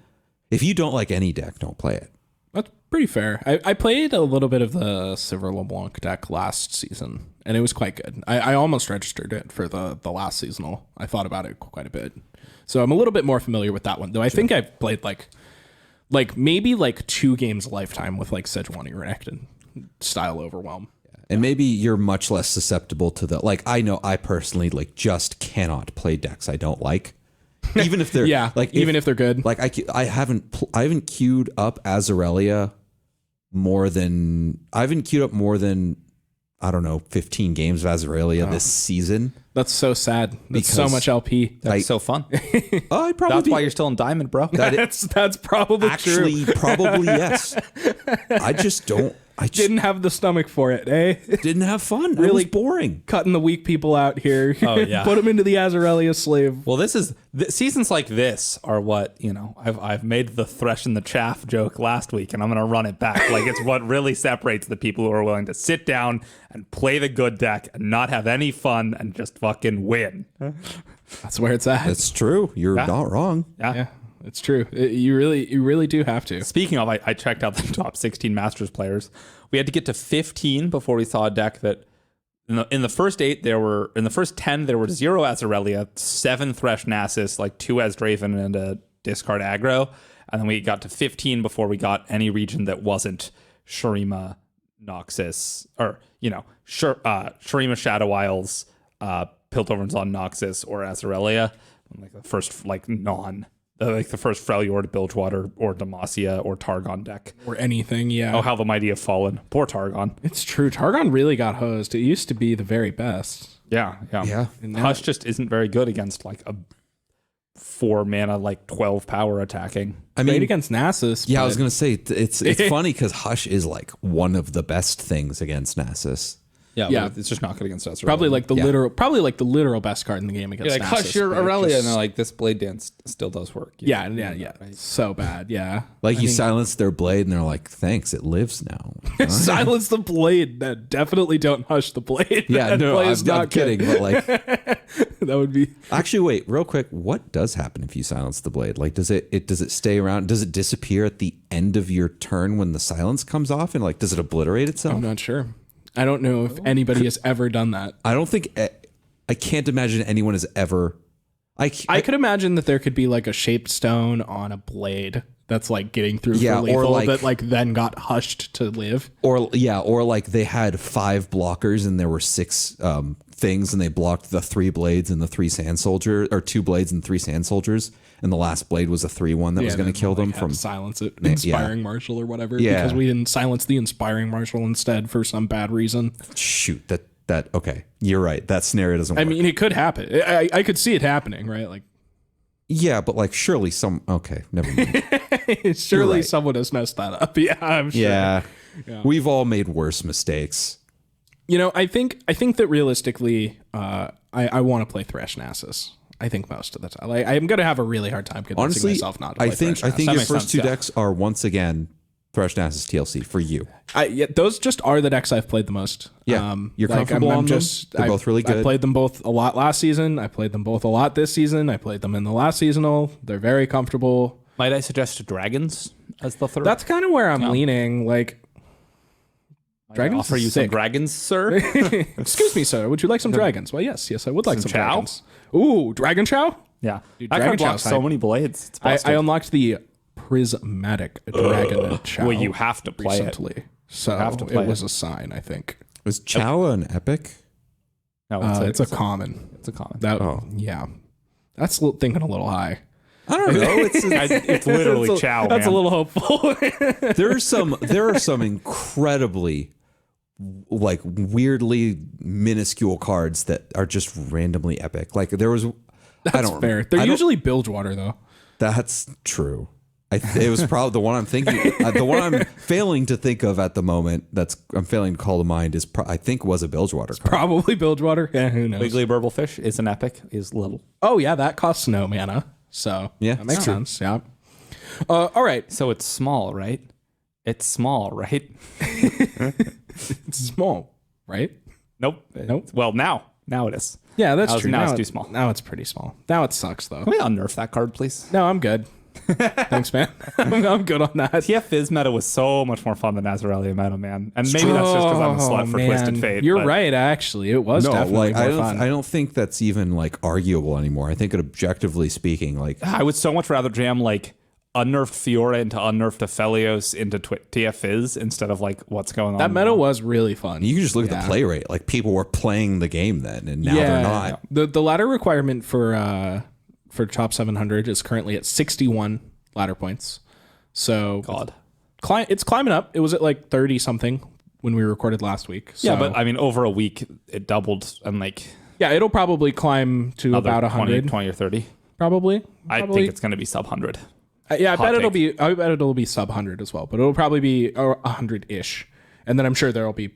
if you don't like any deck, don't play it. That's pretty fair. I played a little bit of the Silver LeBlanc deck last season, and it was quite good. I almost registered it for the last seasonal. I thought about it quite a bit. So I'm a little bit more familiar with that one, though I think I've played like maybe like 2 games lifetime with like Sejuani Renekton style overwhelm. And maybe you're much less susceptible to the, like, I know I personally like just cannot play decks I don't like. Even if they're even if they're good. Like I haven't queued up Azarelia more than I don't know 15 games of Azarelia this season. That's so sad. That's so Because much LP. That's so fun. I probably That's why you're still in Diamond, bro. That's probably actually true. probably yes. I just don't. I just Didn't have the stomach for it, eh? didn't have fun. Really, it Really was boring. Cutting the weak people out here. Oh, yeah. Put them into the Azarelia slave. Well, seasons like this are what, I've made the thresh and the chaff joke last week, and I'm going to run it back. Like, it's what really separates the people who are willing to sit down and play the good deck and not have any fun and just fucking win. That's where it's at. That's true. You're not wrong. Yeah, it's true. You really do have to. Speaking of, I checked out the top 16 Masters players. We had to get to 15 before we saw a deck that in the first 10 there were 0 Azarelia, 7 Thresh Nasus, like 2 Ezdraven and a discard aggro, and then we got to 15 before we got any region that wasn't Shurima Noxus or Shurima Shadow Isles, Piltover's on Noxus or Azarelia, like the first the first Freljord, Bilgewater, or Demacia, or Targon deck. Or anything, yeah. Oh, how the mighty have fallen. Poor Targon. It's true. Targon really got hosed. It used to be the very best. Yeah. And Hush just isn't very good against like a 4 mana, like 12 power attacking. I Great mean, against Nasus. yeah, I but- was gonna say it's funny because Hush is like one of the best things against Nasus. Yeah. It's just not good against us. Probably like the literal best card in the game against like Nasus. Hush your but it Aurelia, just- and they're like, this Blade Dance still does work. Yeah. Right. So bad, yeah. Like you silence their blade and they're like, thanks, it lives now. Silence the blade. That definitely don't hush the blade. Yeah, That no, play I'm is not kidding, good. but like That would be. actually wait, real quick, what does happen if you silence the blade? Like does it stay around? Does it disappear at the end of your turn when the silence comes off and like does it obliterate itself? I'm not sure. I don't know if anybody has ever done that. I don't think I can't imagine anyone has ever I could imagine that there could be like a shaped stone on a blade that's like getting through Yeah, for or lethal like- that like then got hushed to live. or like they had 5 blockers and there were 6 things and they blocked the 3 blades and the 3 sand soldier or 2 blades and 3 sand soldiers and the last blade was a 3/1 that was going to kill them from silence it, inspiring marshal or whatever. Yeah. Because we didn't silence the inspiring marshal instead for some bad reason. shoot that okay, you're right, that scenario doesn't work. I mean, it could happen. I could see it happening, right? Like, yeah, but like surely okay, never mind. surely right. someone has messed that up. Yeah, I'm sure. Yeah. We've all made worse mistakes. I think that realistically, I want to play Thresh Nasus. I think most of the time, like, I'm gonna have a really hard time convincing Honestly, myself not to play I think Thresh Nasus. your makes first sense, 2 yeah. decks are once again Thresh Nasus TLC for you. Those just are the decks I've played the most. Yeah, you're comfortable on them? They're both really good. I played them both a lot last season. I played them both a lot this season. I played them in the last seasonal. They're very comfortable. Might I suggest Dragons as the third? That's kind of where I'm leaning. Like, Dragons offer is you sick. some dragons, sir. Excuse me, sir. Would you like some dragons? Well, yes, I would like some chow? dragons. Ooh, Dragon Chow? Yeah, Dude, that Dragon card blocks Chow's so hype. many blades. It's I busted. unlocked the prismatic Dragon Chow. Well, you have to play it. recently. So have to play it was it. a sign, I think. Was Chow an epic? No, It's a common. It's a common. Yeah. That's thinking a little high. I don't know. It's literally Chow. That's man. a little hopeful. There are some incredibly like weirdly minuscule cards that are just randomly epic. Like there was, That's I don't fair. remember. They're usually Bilgewater though. That's true. It was probably the one I'm thinking. The one I'm failing to think of at the moment. I'm failing to call to mind is I think was a Bilgewater card. Probably Bilgewater. Yeah, who knows? Wiggly Burblefish is an epic. Is little. Oh yeah, that costs no mana. So Yeah, that makes it's true. sense. Yeah. All right. So it's small, right? It's small, right? It's small, right? Nope. Nope. Well, now it is. Yeah, that's true. Now it's it- too small. Now it's pretty small. Now it sucks though. Can we unnerf that card, please? No, I'm good. Thanks, man. I'm good on that. TF Fizz meta was so much more fun than Azarelia meta, man. And maybe that's just because I'm a slut for Twisted Fate. You're but right. Actually, it was definitely more fun. I don't think that's even like arguable anymore. I think it objectively speaking, like I would so much rather jam like unnerfed Fiora into unnerfed Aphelios into TF Fizz instead of like what's going on. That meta was really fun. you can just look at the play rate. Like people were playing the game then, and now they're not. The ladder requirement for top 700 is currently at 61 ladder points. So God. it's climbing up. It was at like 30 something when we recorded last week. So, Yeah, but I mean, over a week it doubled and like yeah, it'll probably climb to another about 100. 20 or 30. Probably. I think it's going to be sub 100. Yeah, I Hot bet take. it'll be sub 100 as well, but it'll probably be 100-ish. And then I'm sure there'll be,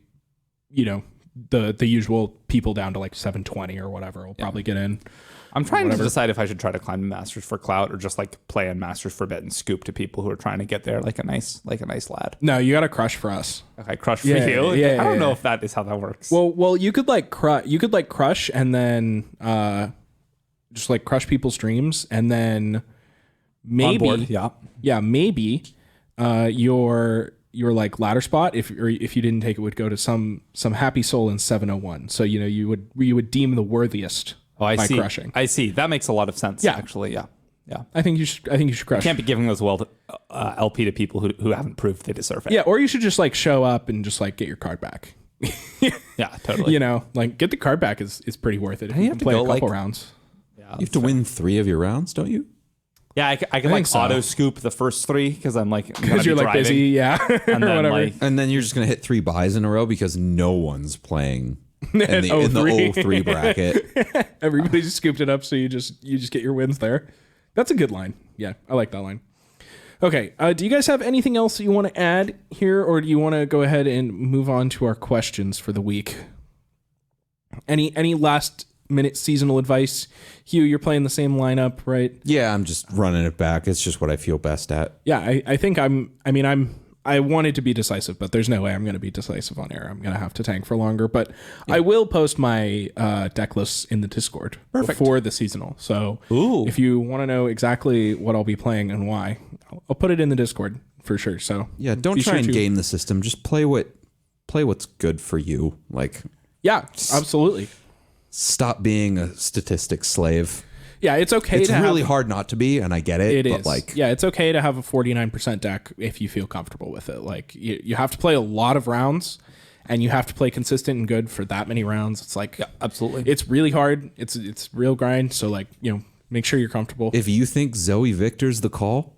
the usual people down to like 720 or whatever will probably get in. I'm trying to decide if I should try to climb Masters for clout or just like play in Masters for bit and scoop to people who are trying to get there like a nice lad. No, you got to crush for us. Okay, crush for Yeah, you. yeah, I don't yeah. know if that is how that works. Well, you could like crush and then just like crush people's dreams and then maybe On board, yeah. maybe your like ladder spot if you didn't take it would go to some happy soul in 701. So you would deem the worthiest I by see. crushing. I see. That makes a lot of sense. Yeah. Actually, yeah. I think you should crush. Can't be giving those LP to people who haven't proved they deserve it. Yeah, or you should just like show up and just like get your card back. Yeah, totally. Like get the card back is pretty worth it. If you you have can to play a go, couple like- rounds. Yeah, You have to win 3 of your rounds, don't you? Yeah, I can like think so. auto scoop the first 3 because I'm like Because you're like busy, yeah, and or then whatever. like And then you're just gonna hit 3 buys in a row because no one's playing in At the 03. 03 bracket. Everybody just scooped it up, so you just get your wins there. That's a good line. Yeah, I like that line. Okay, do you guys have anything else that you want to add here, or do you want to go ahead and move on to our questions for the week? Any last minute seasonal advice? Hugh, you're playing the same lineup, right? Yeah, I'm just running it back. It's just what I feel best at. Yeah, I think I wanted to be decisive, but there's no way I'm going to be decisive on air. I'm going to have to tank for longer, but I will post my deck lists in the Discord before the seasonal. So if you want to know exactly what I'll be playing and why, I'll put it in the Discord for sure. So Yeah, don't be try sure and to- game the system. Just play what's good for you. Like, Yeah, absolutely. stop being a statistics slave. Yeah, it's okay It's to really have, hard not to be, and I get it. It but is. like, Yeah, it's okay to have a 49% deck if you feel comfortable with it. Like you have to play a lot of rounds and you have to play consistent and good for that many rounds. It's like absolutely. it's really hard. It's real grind. So like, make sure you're comfortable. if you think Zoe Victor's the call,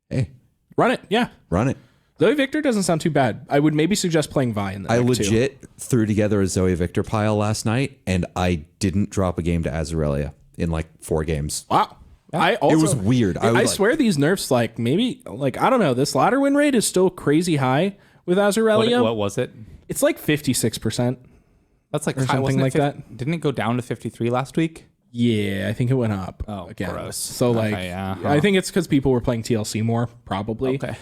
hey, Run it. Yeah. run it. Zoe Victor doesn't sound too bad. I would maybe suggest playing Vi in the I deck, too. legit threw together a Zoe Victor pile last night, and I didn't drop a game to Azarelia in like 4 games. Wow. I also, It was weird. I, was like- swear these nerfs, like maybe, like I don't know, this ladder win rate is still crazy high with Azarelia. What was it? It's like 56%. That's like Or something wasn't it like that. Didn't it go down to 53 last week? Yeah, I think it went up again. gross. So like, Okay, yeah, I think it's because people were playing TLC more, probably. Okay.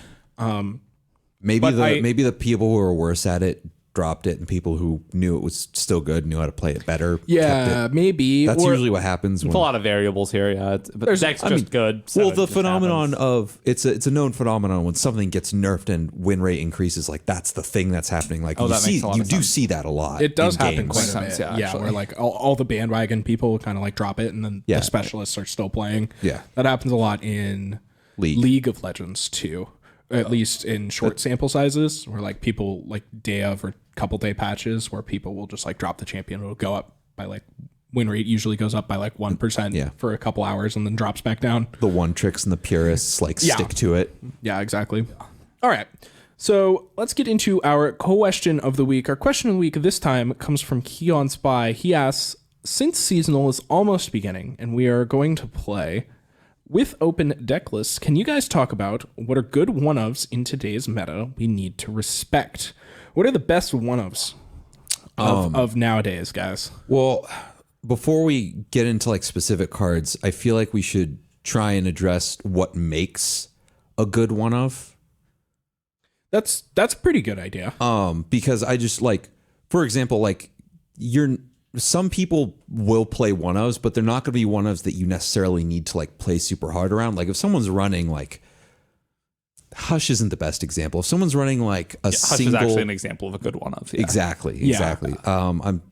Maybe But maybe the people who were worse at it dropped it, and people who knew it was still good, knew how to play it better. kept Yeah, it. maybe. That's Or- usually what happens. It's a lot of variables here, yeah. But the deck's just good. so Well, it the just phenomenon happens. of it's a known phenomenon when something gets nerfed and win rate increases. Like that's the thing that's happening. Like you that makes see, a lot you of do sense. see that a lot. It does in happen games. quite a Sometimes, bit. yeah, Yeah, actually. where like all the bandwagon people kind of like drop it and then Yeah. the specialists are still playing. Yeah. That happens a lot in League. of Legends too. At least in short sample sizes where like people like day of or couple day patches where people will just like drop the champion. It'll go up by like win rate usually goes up by like 1% for a couple hours and then drops back down. The one tricks and the purists like stick to it. Yeah, exactly. All right. So let's get into our question of the week. Our question of the week this time comes from Keon Spy. He asks, since seasonal is almost beginning and we are going to play with open deck lists, can you guys talk about what are good one-ofs in today's meta we need to respect? What are the best one-ofs of nowadays, guys? Well, before we get into like specific cards, I feel like we should try and address what makes a good one-of. That's a pretty good idea. Because I just like, for example, like some people will play one-ofs, but they're not going to be one-ofs that you necessarily need to like play super hard around. Like if someone's running like Hush isn't the best example. If someone's running like a Hush single, is actually an example of a good one-of. Yeah. Exactly. I'm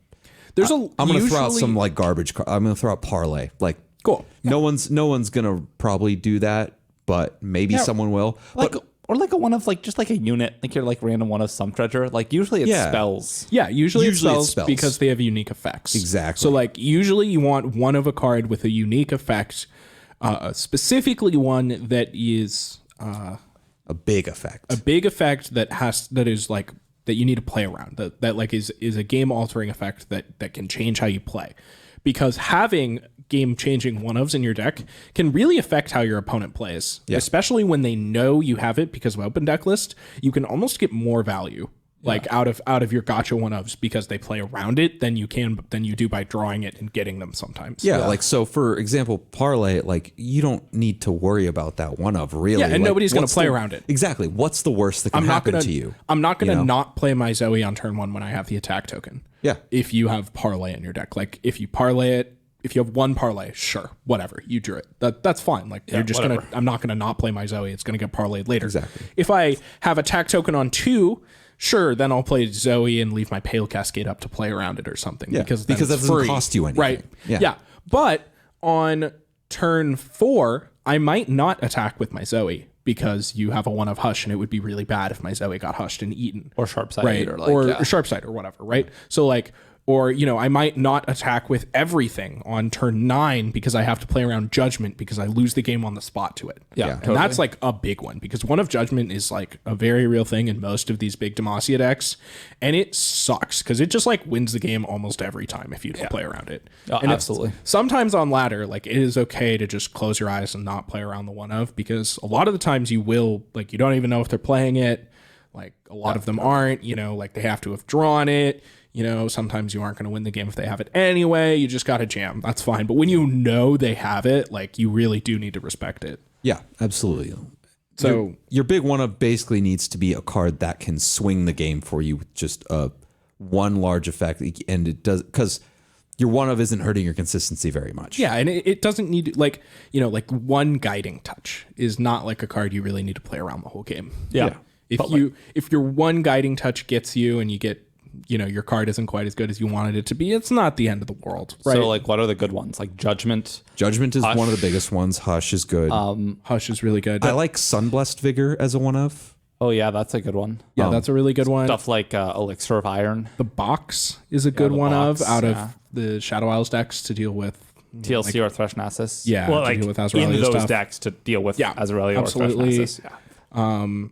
going to throw out some like garbage. I'm going to throw out parlay. Like cool. No one's going to probably do that, but maybe someone will. Like, or like a one of like just like a unit, like your like random one of some treasure. Like usually it's spells. Yeah, usually it's spells because they have unique effects. Exactly. So like usually you want one of a card with a unique effect, specifically one that is a big effect. A big effect that is like that you need to play around. That like is a game altering effect that can change how you play. Because having game-changing one-ofs in your deck can really affect how your opponent plays, especially when they know you have it because of open deck list. You can almost get more value like out of your gotcha one-ofs because they play around it than you do by drawing it and getting them sometimes. Like so for example, parlay, like you don't need to worry about that one-of really. Yeah, and like, nobody's going to play around it. Exactly. What's the worst that can happen to you? I'm not going to not play my Zoe on turn 1 when I have the attack token. Yeah. If you have parlay in your deck, like if you parlay it, if you have one parlay, sure, whatever, you drew it. That's fine. Like you're just I'm not gonna not play my Zoe. It's gonna get parlayed later. Exactly. If I have attack token on 2, sure, then I'll play Zoe and leave my Pale Cascade up to play around it or something. Yeah, because that doesn't free, cost you anything. Right. Yeah. But on turn 4, I might not attack with my Zoe because you have a one of Hush, and it would be really bad if my Zoe got hushed and eaten. Or Sharpsighted. Right. Or Sharpsighted or whatever, right? So like, or, I might not attack with everything on turn 9 because I have to play around Judgment because I lose the game on the spot to it. Yeah. And that's like a big one because one of Judgment is like a very real thing in most of these big Demacia decks. And it sucks because it just like wins the game almost every time if you don't play around it. And absolutely. Sometimes on ladder, like it is okay to just close your eyes and not play around the one of because a lot of the times you will, like you don't even know if they're playing it. Like a lot of them aren't, like they have to have drawn it. Sometimes you aren't going to win the game if they have it anyway. You just got to jam. That's fine. But when you know they have it, like you really do need to respect it. Yeah, absolutely. So your big one-of basically needs to be a card that can swing the game for you with just one large effect. And it does, because your one-of isn't hurting your consistency very much. Yeah, and it doesn't need, like one Guiding Touch is not like a card you really need to play around the whole game. Yeah. If your one Guiding Touch gets you and you get, your card isn't quite as good as you wanted it to be, it's not the end of the world, right? So like what are the good ones? Like Judgment? Judgment is Hush. one of the biggest ones. Hush is good. Hush is really good. I like Sunblessed Vigor as a one-of. Oh yeah, that's a good one. Yeah, that's a really good one. Stuff like Elixir of Iron. The Box is a good the one box, out of the Shadow Isles decks to deal with TLC or Thresh Nasus. Yeah, well, to like deal with in Azraelia those stuff. decks to deal with Azraelia absolutely. or Thresh Nasus.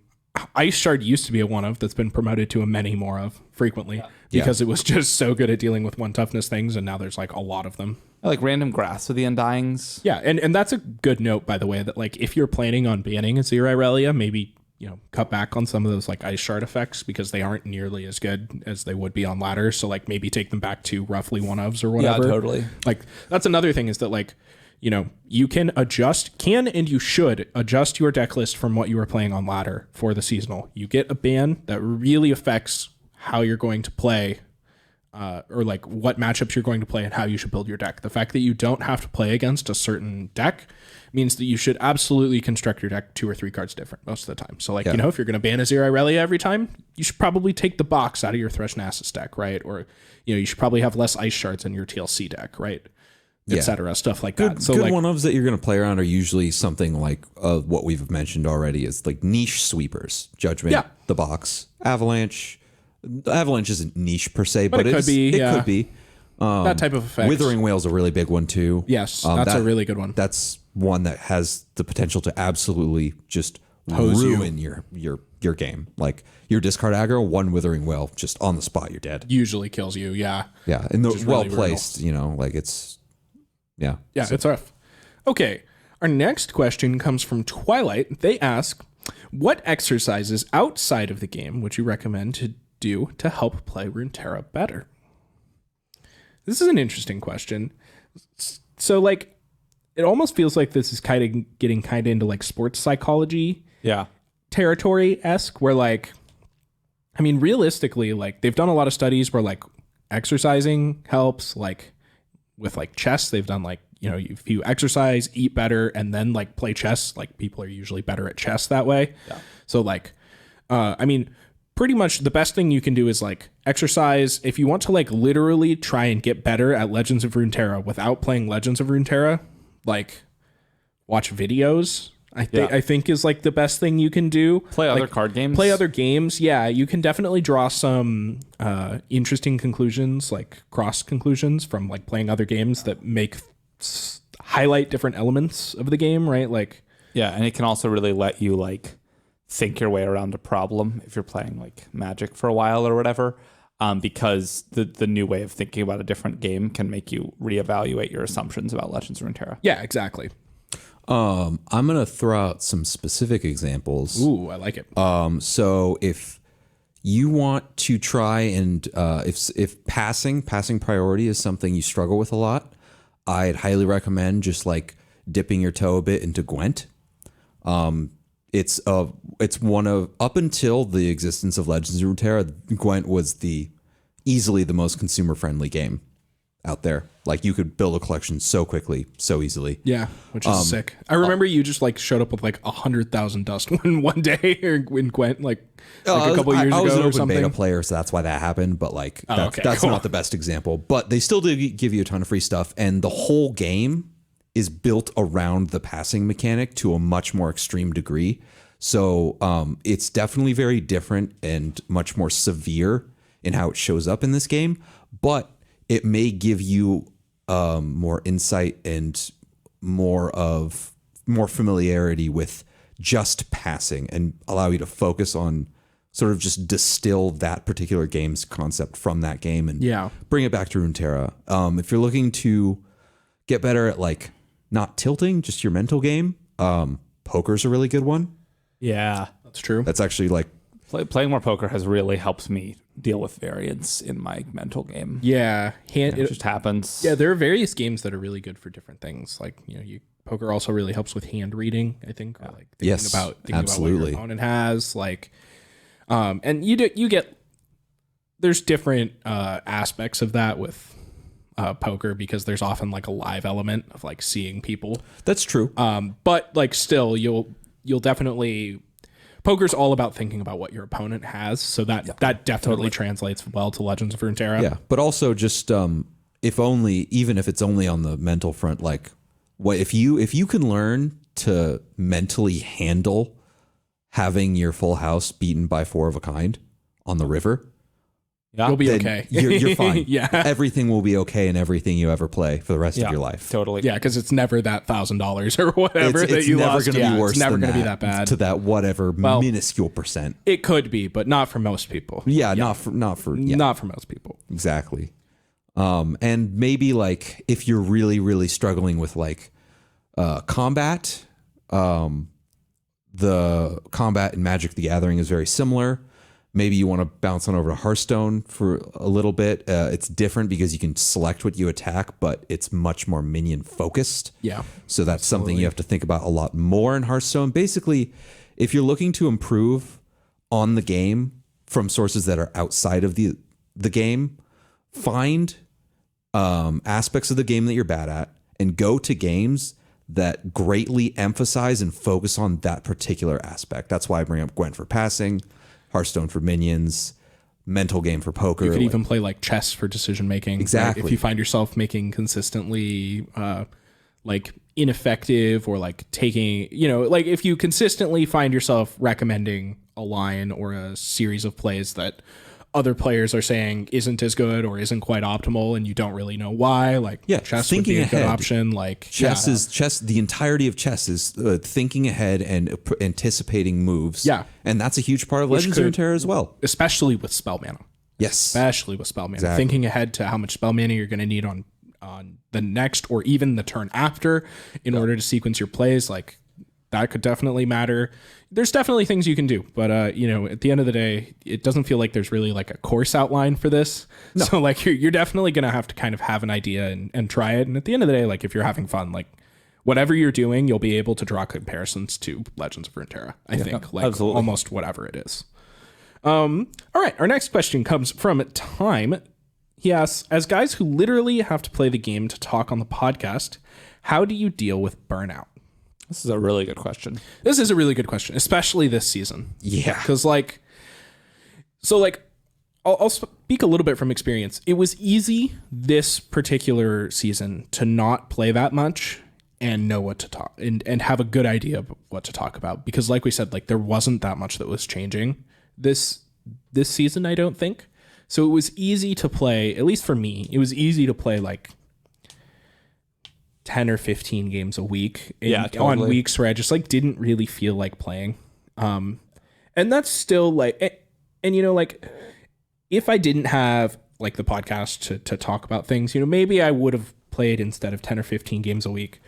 Ice Shard used to be a one of that's been promoted to a many more of frequently because it was just so good at dealing with one toughness things, and now there's like a lot of them. Like Random Grass with the Undyings. Yeah, and that's a good note, by the way, that like if you're planning on banning a Zero Irelia, maybe cut back on some of those like Ice Shard effects because they aren't nearly as good as they would be on ladder. So like maybe take them back to roughly one ofs or whatever. Yeah, totally. Like that's another thing is that like you can and you should adjust your deck list from what you were playing on ladder for the seasonal. You get a ban that really affects how you're going to play, or like what matchups you're going to play and how you should build your deck. The fact that you don't have to play against a certain deck means that you should absolutely construct your deck 2 or 3 cards different most of the time. So like, if you're going to ban a Zero Irelia every time, you should probably take the Box out of your Thresh Nasus deck, right? Or, you should probably have less Ice Shards in your TLC deck, right? Etc. Stuff like that. So good like one-ofs that you're going to play around are usually something like what we've mentioned already is like niche sweepers. Judgment, the Box, Avalanche. Avalanche isn't niche per se, but it could be. It could be. That type of effect. Withering Wail's a really big one too. Yes, that's a really good one. That's one that has the potential to absolutely just Hose ruin your game. Like your discard aggro, one Withering Wail, just on the spot, you're dead. Usually kills you. Yeah. Yeah, and the is well really placed. You know, like it's Yeah, it's rough. Okay, our next question comes from Twilight. They ask, what exercises outside of the game would you recommend to do to help play Runeterra better? This is an interesting question. So, like, it almost feels like this is kind of getting kind of into like sports psychology territory-esque, where like, I mean, realistically, like they've done a lot of studies where like exercising helps, like with like chess, they've done like, you know, if you exercise, eat better, and then like play chess, like people are usually better at chess that way. Yeah. So like, I mean, pretty much the best thing you can do is like exercise. If you want to like literally try and get better at Legends of Runeterra without playing Legends of Runeterra, like watch videos. I think is like the best thing you can do. Play other card games. Play other games. Yeah, you can definitely draw some interesting conclusions, like cross conclusions from like playing other games that highlight different elements of the game, right? Like, yeah, and it can also really let you like think your way around a problem if you're playing like Magic for a while or whatever, because the new way of thinking about a different game can make you reevaluate your assumptions about Legends of Runeterra. Yeah, exactly. I'm gonna throw out some specific examples. Ooh, I like it. So if you want to try and if passing priority is something you struggle with a lot, I'd highly recommend just like dipping your toe a bit into Gwent. It's one of, up until the existence of Legends of Runeterra, Gwent was easily the most consumer friendly game out there. Like you could build a collection so quickly, so easily. Yeah, which is sick. I remember you just like showed up with like 100,000 dust one day in Gwent, like a couple years ago. I was an or open something. beta player, so that's why that happened. But like, that's cool. not the best example. But they still do give you a ton of free stuff, and the whole game is built around the passing mechanic to a much more extreme degree. So it's definitely very different and much more severe in how it shows up in this game. But it may give you more insight and more familiarity with just passing and allow you to focus on sort of just distill that particular game's concept from that game and bring it back to Runeterra. If you're looking to get better at like not tilting, just your mental game, poker's a really good one. Yeah, that's true. That's actually like playing more poker has really helped me deal with variance in my mental game. Yeah, It just happens. Yeah, there are various games that are really good for different things. Like, you know, poker also really helps with hand reading, I think. Or like thinking about what your opponent has. Like, and you get there's different aspects of that with poker, because there's often like a live element of like seeing people. That's true. But like still you'll definitely, poker's all about thinking about what your opponent has, so that definitely translates well to Legends of Runeterra. Yeah, but also just even if it's only on the mental front, like if you can learn to mentally handle having your full house beaten by 4 of a kind on the river, you'll be okay. You're fine. Yeah, everything will be okay in everything you ever play for the rest of your life. Totally. Yeah, because it's never that $1,000 or whatever that you lost. It's never going to be worse. It's never going to be that bad. To that whatever minuscule percent. It could be, but not for most people. Yeah, not for not for most people. Exactly. And maybe like if you're really, really struggling with like combat, the combat in Magic the Gathering is very similar. Maybe you want to bounce on over to Hearthstone for a little bit. It's different because you can select what you attack, but it's much more minion focused. Yeah. So that's something you have to think about a lot more in Hearthstone. Basically, if you're looking to improve on the game from sources that are outside of the game, find aspects of the game that you're bad at and go to games that greatly emphasize and focus on that particular aspect. That's why I bring up Gwent for passing, Hearthstone for minions, mental game for poker. You could even play like chess for decision making. Exactly. Right? If you find yourself making consistently like ineffective or like taking, like if you consistently find yourself recommending a line or a series of plays that other players are saying isn't as good or isn't quite optimal, and you don't really know why. Like, chess would be a good option. Like, chess is chess. The entirety of chess is thinking ahead and anticipating moves. Yeah. And that's a huge part of Legends of Runeterra as well. Especially with spell mana. Yes. Especially with spell mana. Exactly. Thinking ahead to how much spell mana you're going to need on the next or even the turn after in order to sequence your plays. Like, that could definitely matter. There's definitely things you can do, but at the end of the day, it doesn't feel like there's really like a course outline for this. No. So like you're definitely going to have to kind of have an idea and try it. And at the end of the day, like if you're having fun, like whatever you're doing, you'll be able to draw comparisons to Legends of Runeterra. I think like absolutely. Almost whatever it is. All right. Our next question comes from Time. He asks, as guys who literally have to play the game to talk on the podcast, how do you deal with burnout? This is a really good question. This is a really good question, especially this season. Yeah. Because I'll speak a little bit from experience. It was easy this particular season to not play that much and know what to talk and have a good idea of what to talk about. Because like we said, like there wasn't that much that was changing this season, I don't think. So it was easy to play, at least for me, it was easy to play like 10 or 15 games a week on weeks where I just like didn't really feel like playing. And that's still like, and like if I didn't have like the podcast to talk about things, maybe I would have played instead of 10 or 15 games a week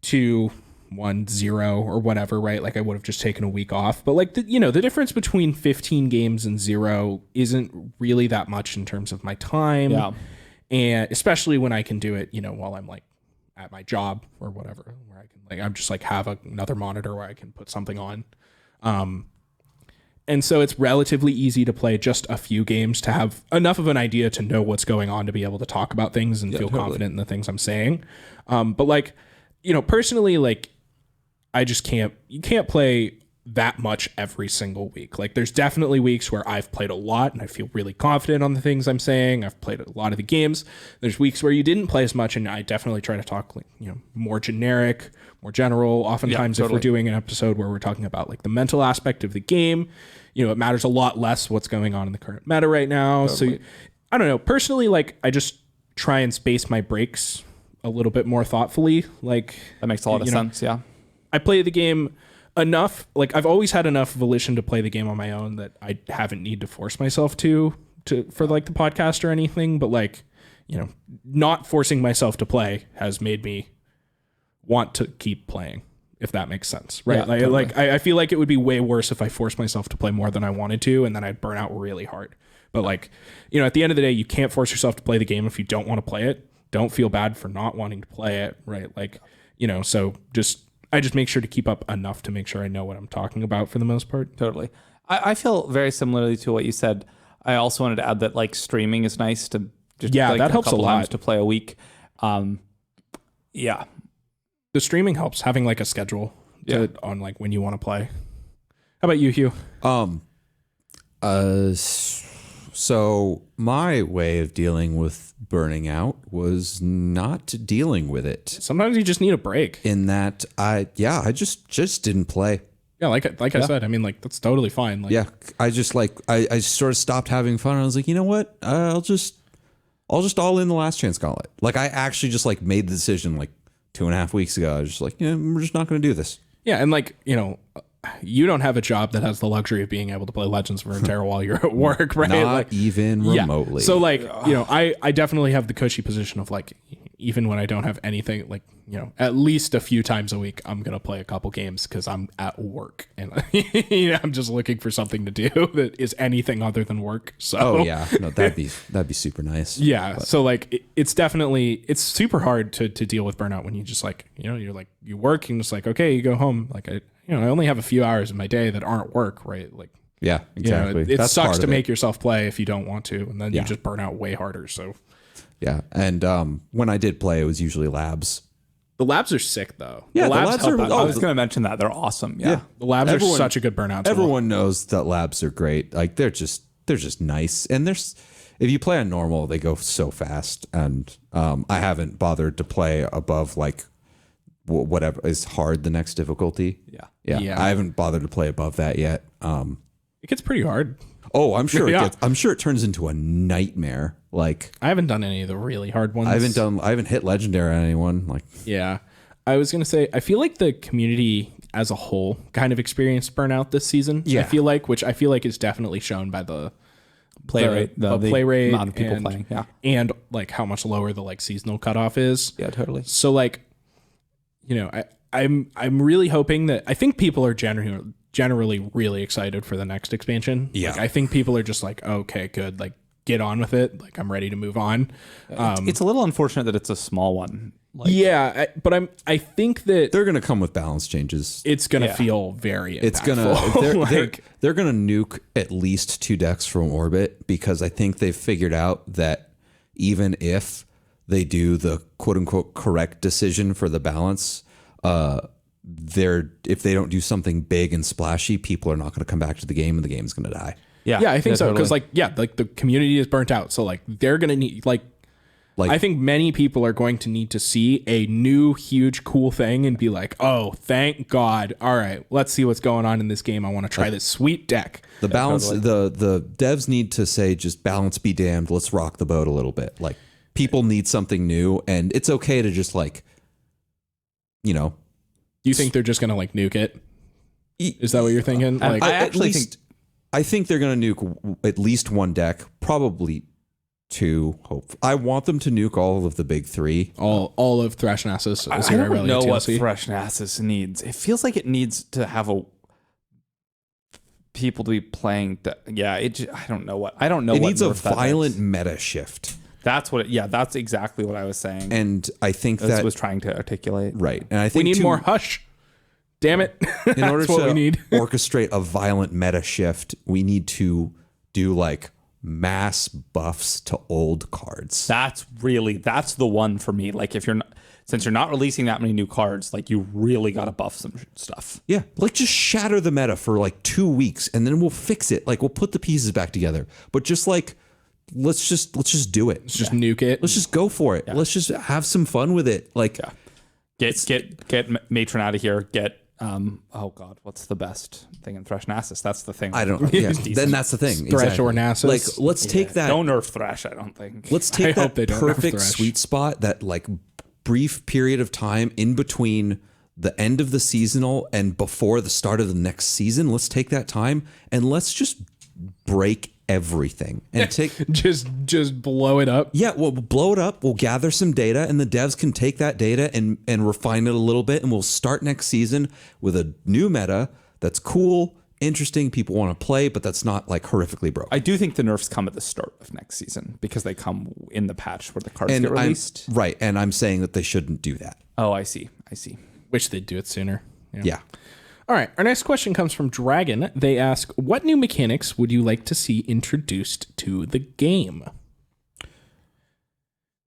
2, 1, 0 or whatever, right? Like I would have just taken a week off, but like the difference between 15 games and 0 isn't really that much in terms of my time. Yeah. And especially when I can do it, while I'm like at my job or whatever, where I can like, I'm just like have another monitor where I can put something on. And so it's relatively easy to play just a few games to have enough of an idea to know what's going on to be able to talk about things and feel confident in the things I'm saying. But like, personally, like you can't play that much every single week. Like there's definitely weeks where I've played a lot and I feel really confident on the things I'm saying. I've played a lot of the games. There's weeks where you didn't play as much and I definitely try to talk like, more generic, more general. Oftentimes if we're doing an episode where we're talking about like the mental aspect of the game, it matters a lot less what's going on in the current meta right now. Totally. So I don't know, personally, like I just try and space my breaks a little bit more thoughtfully. Like that makes a lot of sense. Yeah. I play the game enough, like I've always had enough volition to play the game on my own that I haven't need to force myself to for like the podcast or anything, but like, not forcing myself to play has made me want to keep playing, if that makes sense. Right. Yeah, like I feel like it would be way worse if I forced myself to play more than I wanted to, and then I'd burn out really hard. But like, at the end of the day, you can't force yourself to play the game if you don't want to play it. Don't feel bad for not wanting to play it. Right. Like, so I just make sure to keep up enough to make sure I know what I'm talking about for the most part. Totally. I feel very similarly to what you said. I also wanted to add that like streaming is nice to just that helps a lot to play a week. Yeah. The streaming helps, having like a schedule on like when you want to play. How about you, Hugh? So my way of dealing with burning out was not dealing with it. Sometimes you just need a break. In that I just didn't play. Yeah, like I said, I mean, like that's totally fine. Like, yeah, I just like I sort of stopped having fun. I was like, you know what? I'll just all in the last chance gauntlet. Like I actually just like made the decision like 2.5 weeks ago. I was just like, we're just not going to do this. Yeah, and like you don't have a job that has the luxury of being able to play Legends of Runeterra while you're at work, right? Not like, even remotely. Yeah. So like, I definitely have the cushy position of like, even when I don't have anything, like, at least a few times a week, I'm going to play a couple games because I'm at work and I'm just looking for something to do that is anything other than work. So, oh yeah, no, that'd be super nice. Yeah. But. So like, it's super hard to deal with burnout when you just like, you're like, you work and just like, okay, you go home. Like I only have a few hours in my day that aren't work, right? Like, yeah, exactly. It sucks to make yourself play if you don't want to, and then you just burn out way harder. So, yeah. And when I did play, it was usually labs. The labs are sick though. Yeah, the labs are. I was going to mention that they're awesome. Yeah, the labs are such a good burnout tool. Everyone knows that labs are great. Like they're just nice, and if you play on normal, they go so fast. And I haven't bothered to play above like whatever is hard, the next difficulty. Yeah. I haven't bothered to play above that yet. It gets pretty hard. Oh, I'm sure. Yeah. I'm sure it turns into a nightmare. Like I haven't done any of the really hard ones. I haven't hit legendary on anyone. Like Yeah. I was going to say, I feel like the community as a whole kind of experienced burnout this season. Yeah. Which I feel like is definitely shown by the Play rate, the play rate amount of people playing. Yeah. And like how much lower the like seasonal cutoff is. Yeah, totally. So like, you know, I'm really hoping that I think people are generally really excited for the next expansion. Yeah. Like, I think people are just like, okay, good. Like, get on with it. Like, I'm ready to move on. It's a little unfortunate that it's a small one. Like, But I think that they're gonna come with balance changes. it's gonna feel very impactful. It's gonna they're gonna nuke at least 2 decks from orbit because I think they've figured out that even if they do the quote unquote correct decision for the balance, if they don't do something big and splashy, people are not going to come back to the game and the game's going to die. Yeah, I think so. Because totally. like the community is burnt out. So like they're gonna need like I think many people are going to need to see a new, huge, cool thing and be like, oh, thank God. All right, let's see what's going on in this game. I want to try this sweet deck. The balance, the devs need to say, just balance be damned. Let's rock the boat a little bit. Like people need something new, and it's okay to just like, you know. You think they're just gonna like nuke it? Is that what you're thinking? Like, I think they're going to nuke at least 1 deck, probably 2. Hope I want them to nuke all of the big 3. all of Thrash Nasus. I don't know what Thrash Nasus needs. It feels like it needs to have people to be playing. I don't know what. It needs a violent meta shift. That's what. That's exactly what I was saying. And I think that was trying to articulate. Right. And I think we need more hush. Damn it. In order what we need. orchestrate a violent meta shift, we need to do like mass buffs to old cards. That's the one for me. Like since you're not releasing that many new cards, like you really got to buff some stuff. Yeah. Like just shatter the meta for like 2 weeks and then we'll fix it. Like we'll put the pieces back together. But just like let's just do it. Let's just nuke it. Let's just go for it. Yeah. Let's just have some fun with it. Like get Matron out of here. Get oh God, what's the best thing in Thrash Nasus? That's the thing. I don't. Yeah. Then that's the thing. Thrash or Nasus. Like let's take that. Don't nerf Thrash. I don't think. Let's take that perfect sweet spot, that like brief period of time in between the end of the seasonal and before the start of the next season. Let's take that time and let's just break everything and take just blow it up. Yeah, we'll blow it up. We'll gather some data, and the devs can take that data and refine it a little bit, and we'll start next season with a new meta that's cool, interesting, people want to play, but that's not like horrifically broke. I do think the nerfs come at the start of next season because they come in the patch where the cards get released. Right, and I'm saying that they shouldn't do that. Oh, I see. Wish they'd do it sooner. Yeah. All right, our next question comes from Dragon. They ask, what new mechanics would you like to see introduced to the game?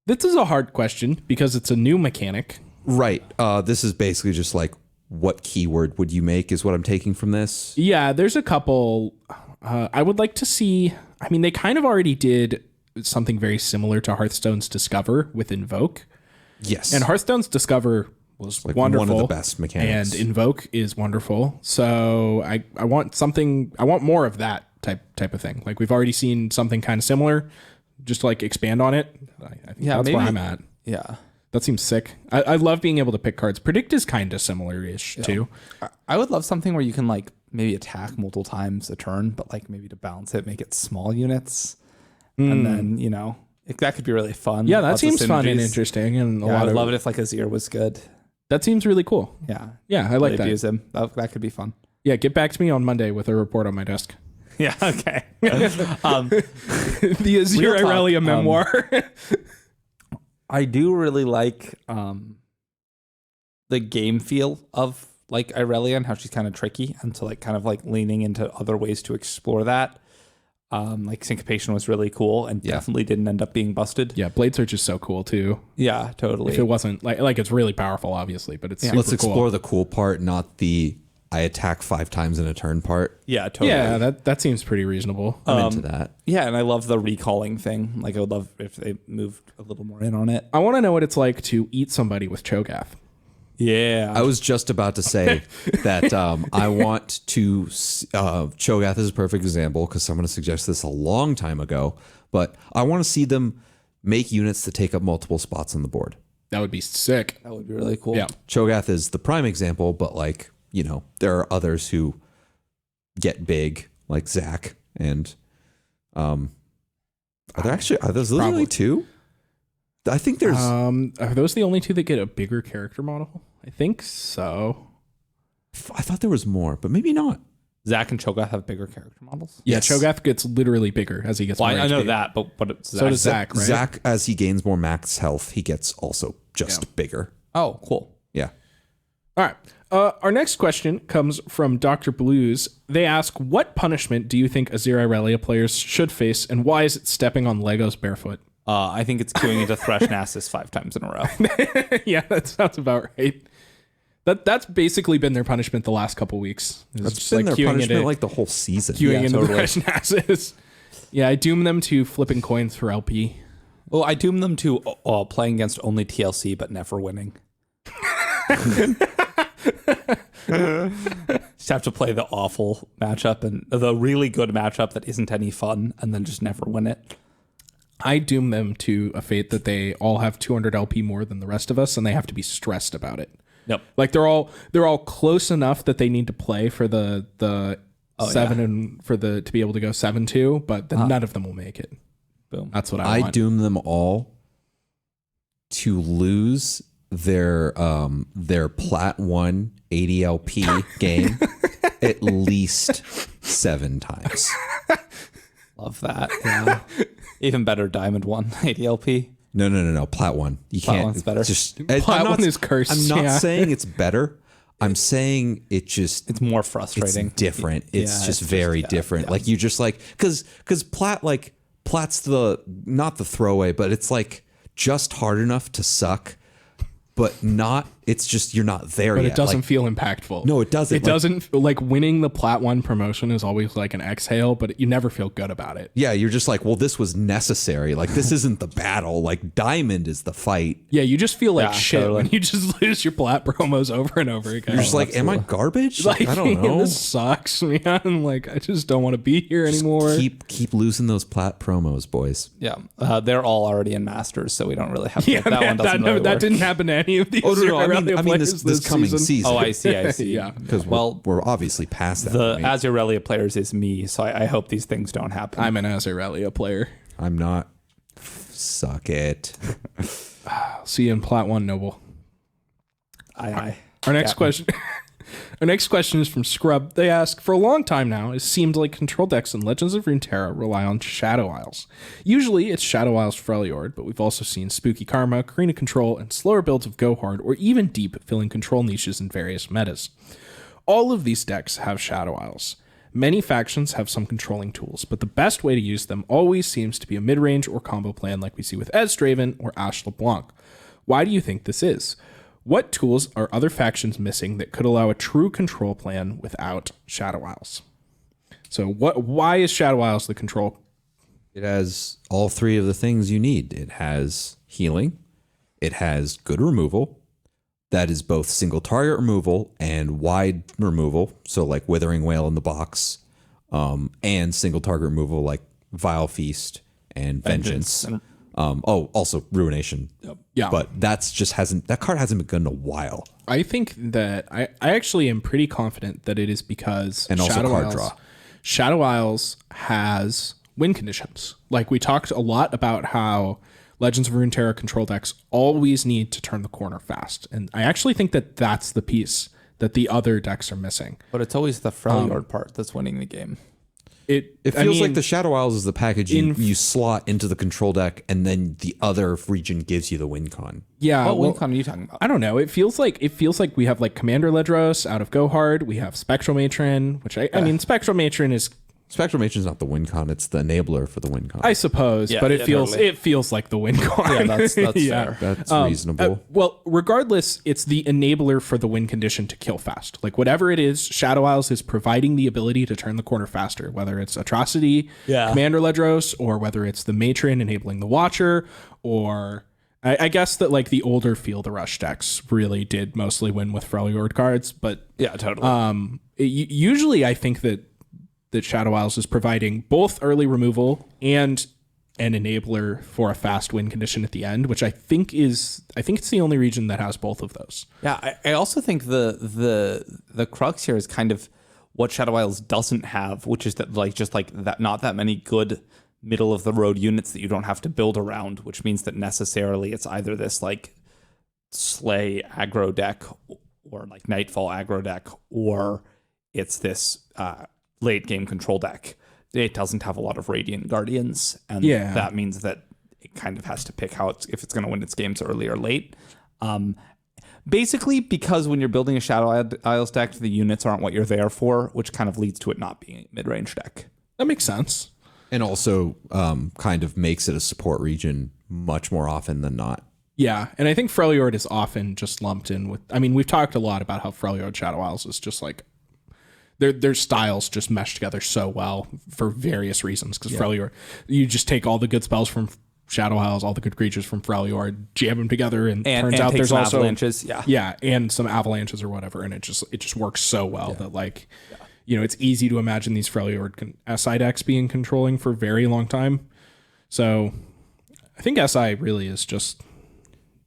This is a hard question because it's a new mechanic. Right. This is basically just like, what keyword would you make is what I'm taking from this. Yeah, there's a couple. I would like to see, I mean, they kind of already did something very similar to Hearthstone's Discover with Invoke. Yes. And Hearthstone's Discover was like wonderful. One of the best mechanics. And Invoke is wonderful. So I want more of that type of thing. Like we've already seen something kind of similar. Just like expand on it. I think that's where I'm at. Yeah. That seems sick. I love being able to pick cards. Predict is kind of similar-ish too. I would love something where you can like maybe attack multiple times a turn, but like maybe to balance it, make it small units. And then, that could be really fun. Yeah, that seems fun and interesting. And I would love it if like Azir was good. That seems really cool. Yeah. Yeah, I like that. Use him. That could be fun. Yeah, get back to me on Monday with a report on my desk. Yeah, okay. The Azir Irelia memoir. I do really like the game feel of like Irelia and how she's kind of tricky, and so like kind of like leaning into other ways to explore that. Like Syncopation was really cool and definitely didn't end up being busted. Yeah, Blade Search is so cool too. Yeah, totally. If it wasn't like it's really powerful, obviously, but it's super let's explore cool. the cool part, not the I attack 5 times in a turn part. Yeah, totally. Yeah, that seems pretty reasonable. I'm into that. Yeah, and I love the recalling thing. Like I would love if they moved a little more in on it. I want to know what it's like to eat somebody with Cho'Gath. Yeah. I was just about to say that I want to. Cho'Gath is a perfect example because someone suggested this a long time ago, but I want to see them make units that take up multiple spots on the board. That would be sick. That would be really cool. Yeah. Cho'Gath is the prime example, but like, you know, there are others who get big, like Zach, and are those the only two? I think there's are those the only two that get a bigger character model? I think so. I thought there was more, but maybe not. Zach and Cho'Gath have bigger character models. Yeah, Yes. Cho'Gath gets literally bigger as he gets more I know HP. that, but it's So does Zach, right? Zach, as he gains more max health, he gets also just bigger. Oh, cool. Yeah. All right. Our next question comes from Dr. Blues. They ask, what punishment do you think Azir Irelia players should face, and why is it stepping on Legos barefoot? I think it's queuing into Thresh Nasus 5 times in a row. Yeah, that sounds about right. That's basically been their punishment the last couple weeks. It's That's just been their queuing punishment into, like the whole season. queuing into totally. Thresh Nasus. Yeah, I doom them to flipping coins for LP. Well, I doom them to playing against only TLC but never winning. Just have to play the awful matchup and the really good matchup that isn't any fun, and then just never win it. I doom them to a fate that they all have 200 LP more than the rest of us, and they have to be stressed about it. Yep. Like they're all close enough that they need to play for the seven and for the to be able to go 7-2, but then none of them will make it. Boom. That's what I want. doom them all to lose their Plat 1 80 LP game at least 7 times. Love that. Yeah. Even better, Diamond 1, ADLP. No. Plat 1. You Plat can't. one's better. Plat 1 is cursed. I'm not yeah. saying it's better. I'm saying It's more frustrating. it's different. It's Yeah, just it's very just- yeah, different. yeah. Like you just like because Plat's the not the throwaway, but it's like just hard enough to suck, but not. It's just you're not there But yet. it doesn't Like, feel impactful. No, it doesn't. It Like- doesn't like winning the Plat 1 promotion is always like an exhale, but you never feel good about it. yeah, you're just like, well, this was necessary. Like this isn't the battle. Like Diamond is the fight. Yeah, you just feel like Yeah, shit totally. when you just lose your Plat promos over and over again. You're just like, am I garbage? Like, I don't know. This sucks, man. Like, I just don't want to be here anymore. Keep losing those Plat promos, boys. Yeah. They're all already in Masters, so we don't really have to. Yeah, that man, one doesn't really that work. didn't happen to any of these. Oh no, Aurelia I mean players this coming season. Oh, I see. Yeah. Because Well, we're obviously past that. The point. Azurelia players is me, so I hope these things don't happen. I'm an Azurelia player. I'm not. Suck it. I'll see you in Plat 1, Noble. I Our next question. Our next question is from Scrub. They ask, for a long time now, it seemed like control decks in Legends of Runeterra rely on Shadow Isles. Usually it's Shadow Isles Freljord, but we've also seen Spooky Karma, Karina Control, and slower builds of Go Hard, or even Deep, filling control niches in various metas. All of these decks have Shadow Isles. Many factions have some controlling tools, but the best way to use them always seems to be a mid-range or combo plan like we see with Ezdraven or Ash LeBlanc. Why do you think this is? What tools are other factions missing that could allow a true control plan without Shadow Isles? So why is Shadow Isles the control? It has all 3 of the things you need. It has healing. It has good removal. That is both single target removal and wide removal. So like Withering Wail in the box, and single target removal like Vile Feast and Vengeance. Also Ruination. Yeah. But that card hasn't been good in a while. I think that I actually am pretty confident that it is because And also card draw. Shadow Isles has win conditions. Like we talked a lot about how Legends of Runeterra control decks always need to turn the corner fast. And I actually think that that's the piece that the other decks are missing. But it's always the Freljord part that's winning the game. It feels like the Shadow Isles is the package you slot into the control deck, and then the other region gives you the win con. Yeah. What well, win con are you talking about? I don't know. It feels like we have like Commander Ledros out of Go Hard. We have Spectral Matron, which I mean, Spectral Matron is, Spectral Matron's not the win con; it's the enabler for the win con. I suppose, Yeah, but yeah, totally. it feels like the win con. Yeah, that's Yeah. fair. That's reasonable. Well, regardless, it's the enabler for the win condition to kill fast. Like whatever it is, Shadow Isles is providing the ability to turn the corner faster, whether it's Atrocity, Yeah. Commander Ledros, or whether it's the Matron enabling the Watcher, or I guess that like the older Feel the Rush decks really did mostly win with Freljord cards, but Yeah, totally. usually I think that Shadow Isles is providing both early removal and an enabler for a fast win condition at the end, which I think it's the only region that has both of those. Yeah, I also think the crux here is kind of what Shadow Isles doesn't have, which is that that not that many good middle of the road units that you don't have to build around, which means that necessarily it's either this like Slay aggro deck or like Nightfall aggro deck, or it's this late game control deck. It doesn't have a lot of Radiant Guardians, and that means that it kind of has to pick if it's going to win its games early or late. Basically, because when you're building a Shadow Isles deck, the units aren't what you're there for, which kind of leads to it not being a mid-range deck. That makes sense. And also kind of makes it a support region much more often than not. Yeah, and I think Freljord is often just lumped in with... I mean, we've talked a lot about how Freljord Shadow Isles is just like... Their styles just mesh together so well for various reasons, because Freljord, you just take all the good spells from Shadow Isles, all the good creatures from Freljord, jam them together, and turns out there's also... avalanches, and some avalanches or whatever, and it just works so well that like... You know, it's easy to imagine these Freljord SI decks being controlling for a very long time. So I think SI really is just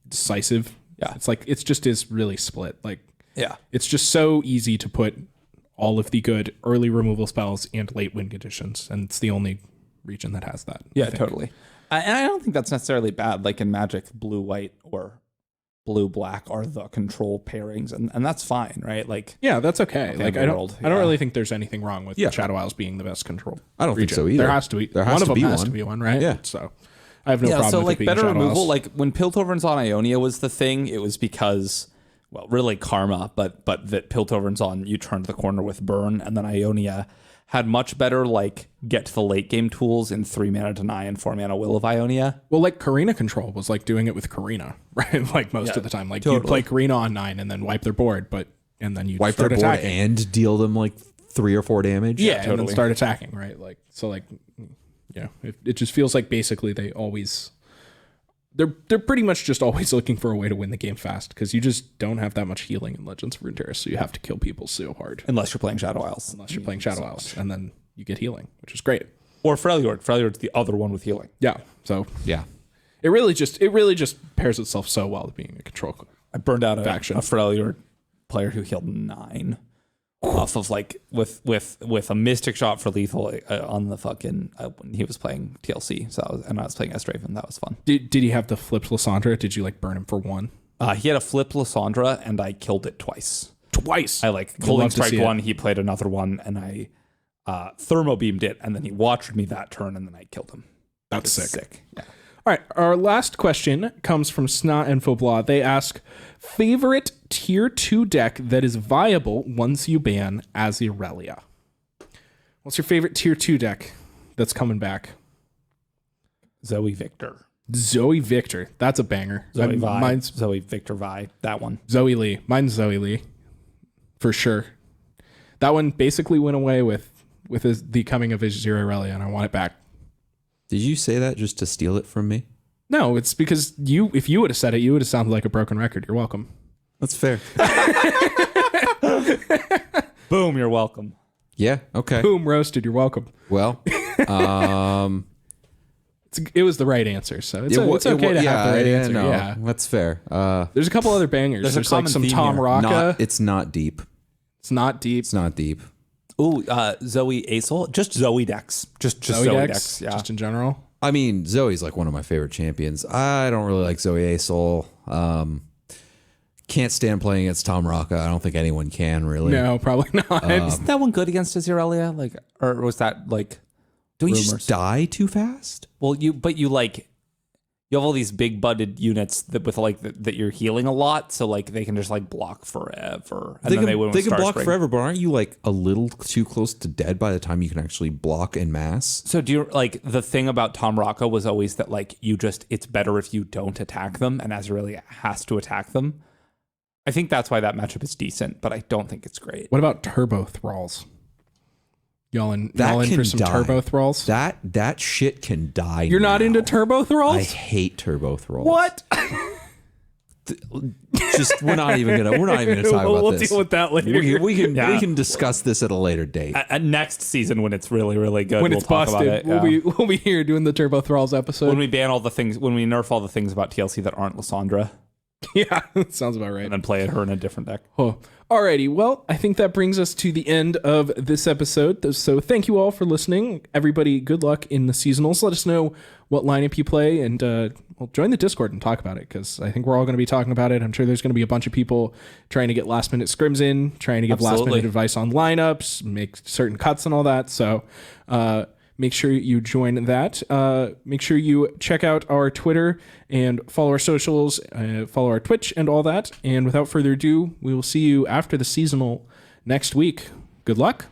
decisive. Yeah. It's like, it's just is really split. Like, Yeah. it's just so easy to put all of the good early removal spells and late win conditions. And it's the only region that has that. Yeah, totally. And I don't think that's necessarily bad. Like in Magic, blue-white or blue-black are the control pairings, and that's fine, right? Like, yeah, that's okay. Like, I don't yeah. really think there's anything wrong with Shadow Isles being the best control. I don't think region. so either. There has to be. There has one to of them be has one. to be one, right? Yeah. So I have no problem so with like it being better Shadow removal, Isles. like when Piltover's on Ionia was the thing, it was because, well, really karma, but that Piltover's on, you turned the corner with burn, and then Ionia had much better like get to the late game tools in 3 mana Deny and 4 mana Will of Ionia. Well, like Karina control was like doing it with Karina, right? Like most of the time, like totally. you'd play Karina on 9 and then wipe their board, and then you Wipe their start board attacking. and deal them like 3 or 4 damage. Yeah, and then start attacking, right? Like, so like, yeah, it just feels like basically they're pretty much just always looking for a way to win the game fast, because you just don't have that much healing in Legends of Runeterra, so you have to kill people so hard. Unless you're playing Shadow Isles. And then you get healing, which is great. Or Freljord. Freljord's the other one with healing. Yeah. So Yeah. it really just pairs itself so well to being a control. I burned out a Faction. Freljord player who healed 9 off of like with a Mystic Shot for lethal on the fucking when he was playing TLC. So I was playing Estraven. That was fun. Did he have the flipped Lysandra? Did you like burn him for 1? He had a flipped Lysandra, and I killed it twice. Twice. I like Would Cold love to Strike see it. 1. He played another one, and I thermo beamed it, and then he watched me that turn, and then I killed him. That's It was sick. Yeah. All right, our last question comes from Snot and Foblah. They ask, favorite tier 2 deck that is viable once you ban Azirelia? What's your favorite tier 2 deck that's coming back? Zoe Victor. Zoe Victor. That's a banger. Zoe Vi. Mine's Zoe Victor Vi. That one. Zoe Lee. Mine's Zoe Lee, for sure. That one basically went away with the coming of Azirelia, and I want it back. Did you say that just to steal it from me? No, it's because if you would have said it, you would have sounded like a broken record. You're welcome. That's fair. Boom, you're welcome. Yeah. Okay. Boom, roasted. You're welcome. Well, It was the right answer, so it's okay to have the right answer. No, Yeah, that's fair. there's a couple other bangers. There's a There's like common some theme Tom here. Rocca. It's not deep. It's not deep. It's not deep. Ooh, Zoe Acel. Just Zoe decks. Just Zoe decks. Yeah. just in general. I mean, Zoe's like one of my favorite champions. I don't really like Zoe Asol. Can't stand playing against Tom Rocca. I don't think anyone can really. No, probably not. Isn't that one good against Azirelia? Like, or was that like? Don't you rumors? just die too fast? Well, you have all these big butted units that you're healing a lot, so like they can just like block forever, and then they win. They can block Starscream. forever, but aren't you like a little too close to dead by the time you can actually block en masse? So do you like the thing about Tom Rocca was always that like it's better if you don't attack them, and Azirelia has to attack them. I think that's why that matchup is decent, but I don't think it's great. What about Turbo Thralls? Y'all in That for can some die. turbo thralls? That shit can die. You're not into turbo I thralls? hate turbo thralls. What? Just we're not even gonna talk about We'll this. deal with that later. We can discuss this at a later date. At next season, when it's really, really good, When we'll it's talk busted, about it. we'll be here doing the turbo thralls episode. When we ban all the things, when we nerf all the things about TLC that aren't Lysandra, Yeah, sounds about right. and then play her in a different deck. Oh. Alrighty, well, I think that brings us to the end of this episode. So thank you all for listening. Everybody, good luck in the seasonals. Let us know what lineup you play, and well, join the Discord and talk about it, because I think we're all going to be talking about it. I'm sure there's going to be a bunch of people trying to get last-minute scrims in, trying to give last-minute advice on lineups, make certain cuts and all that. So make sure you join that. Make sure you check out our Twitter and follow our socials, follow our Twitch and all that. And without further ado, we will see you after the seasonal next week. Good luck.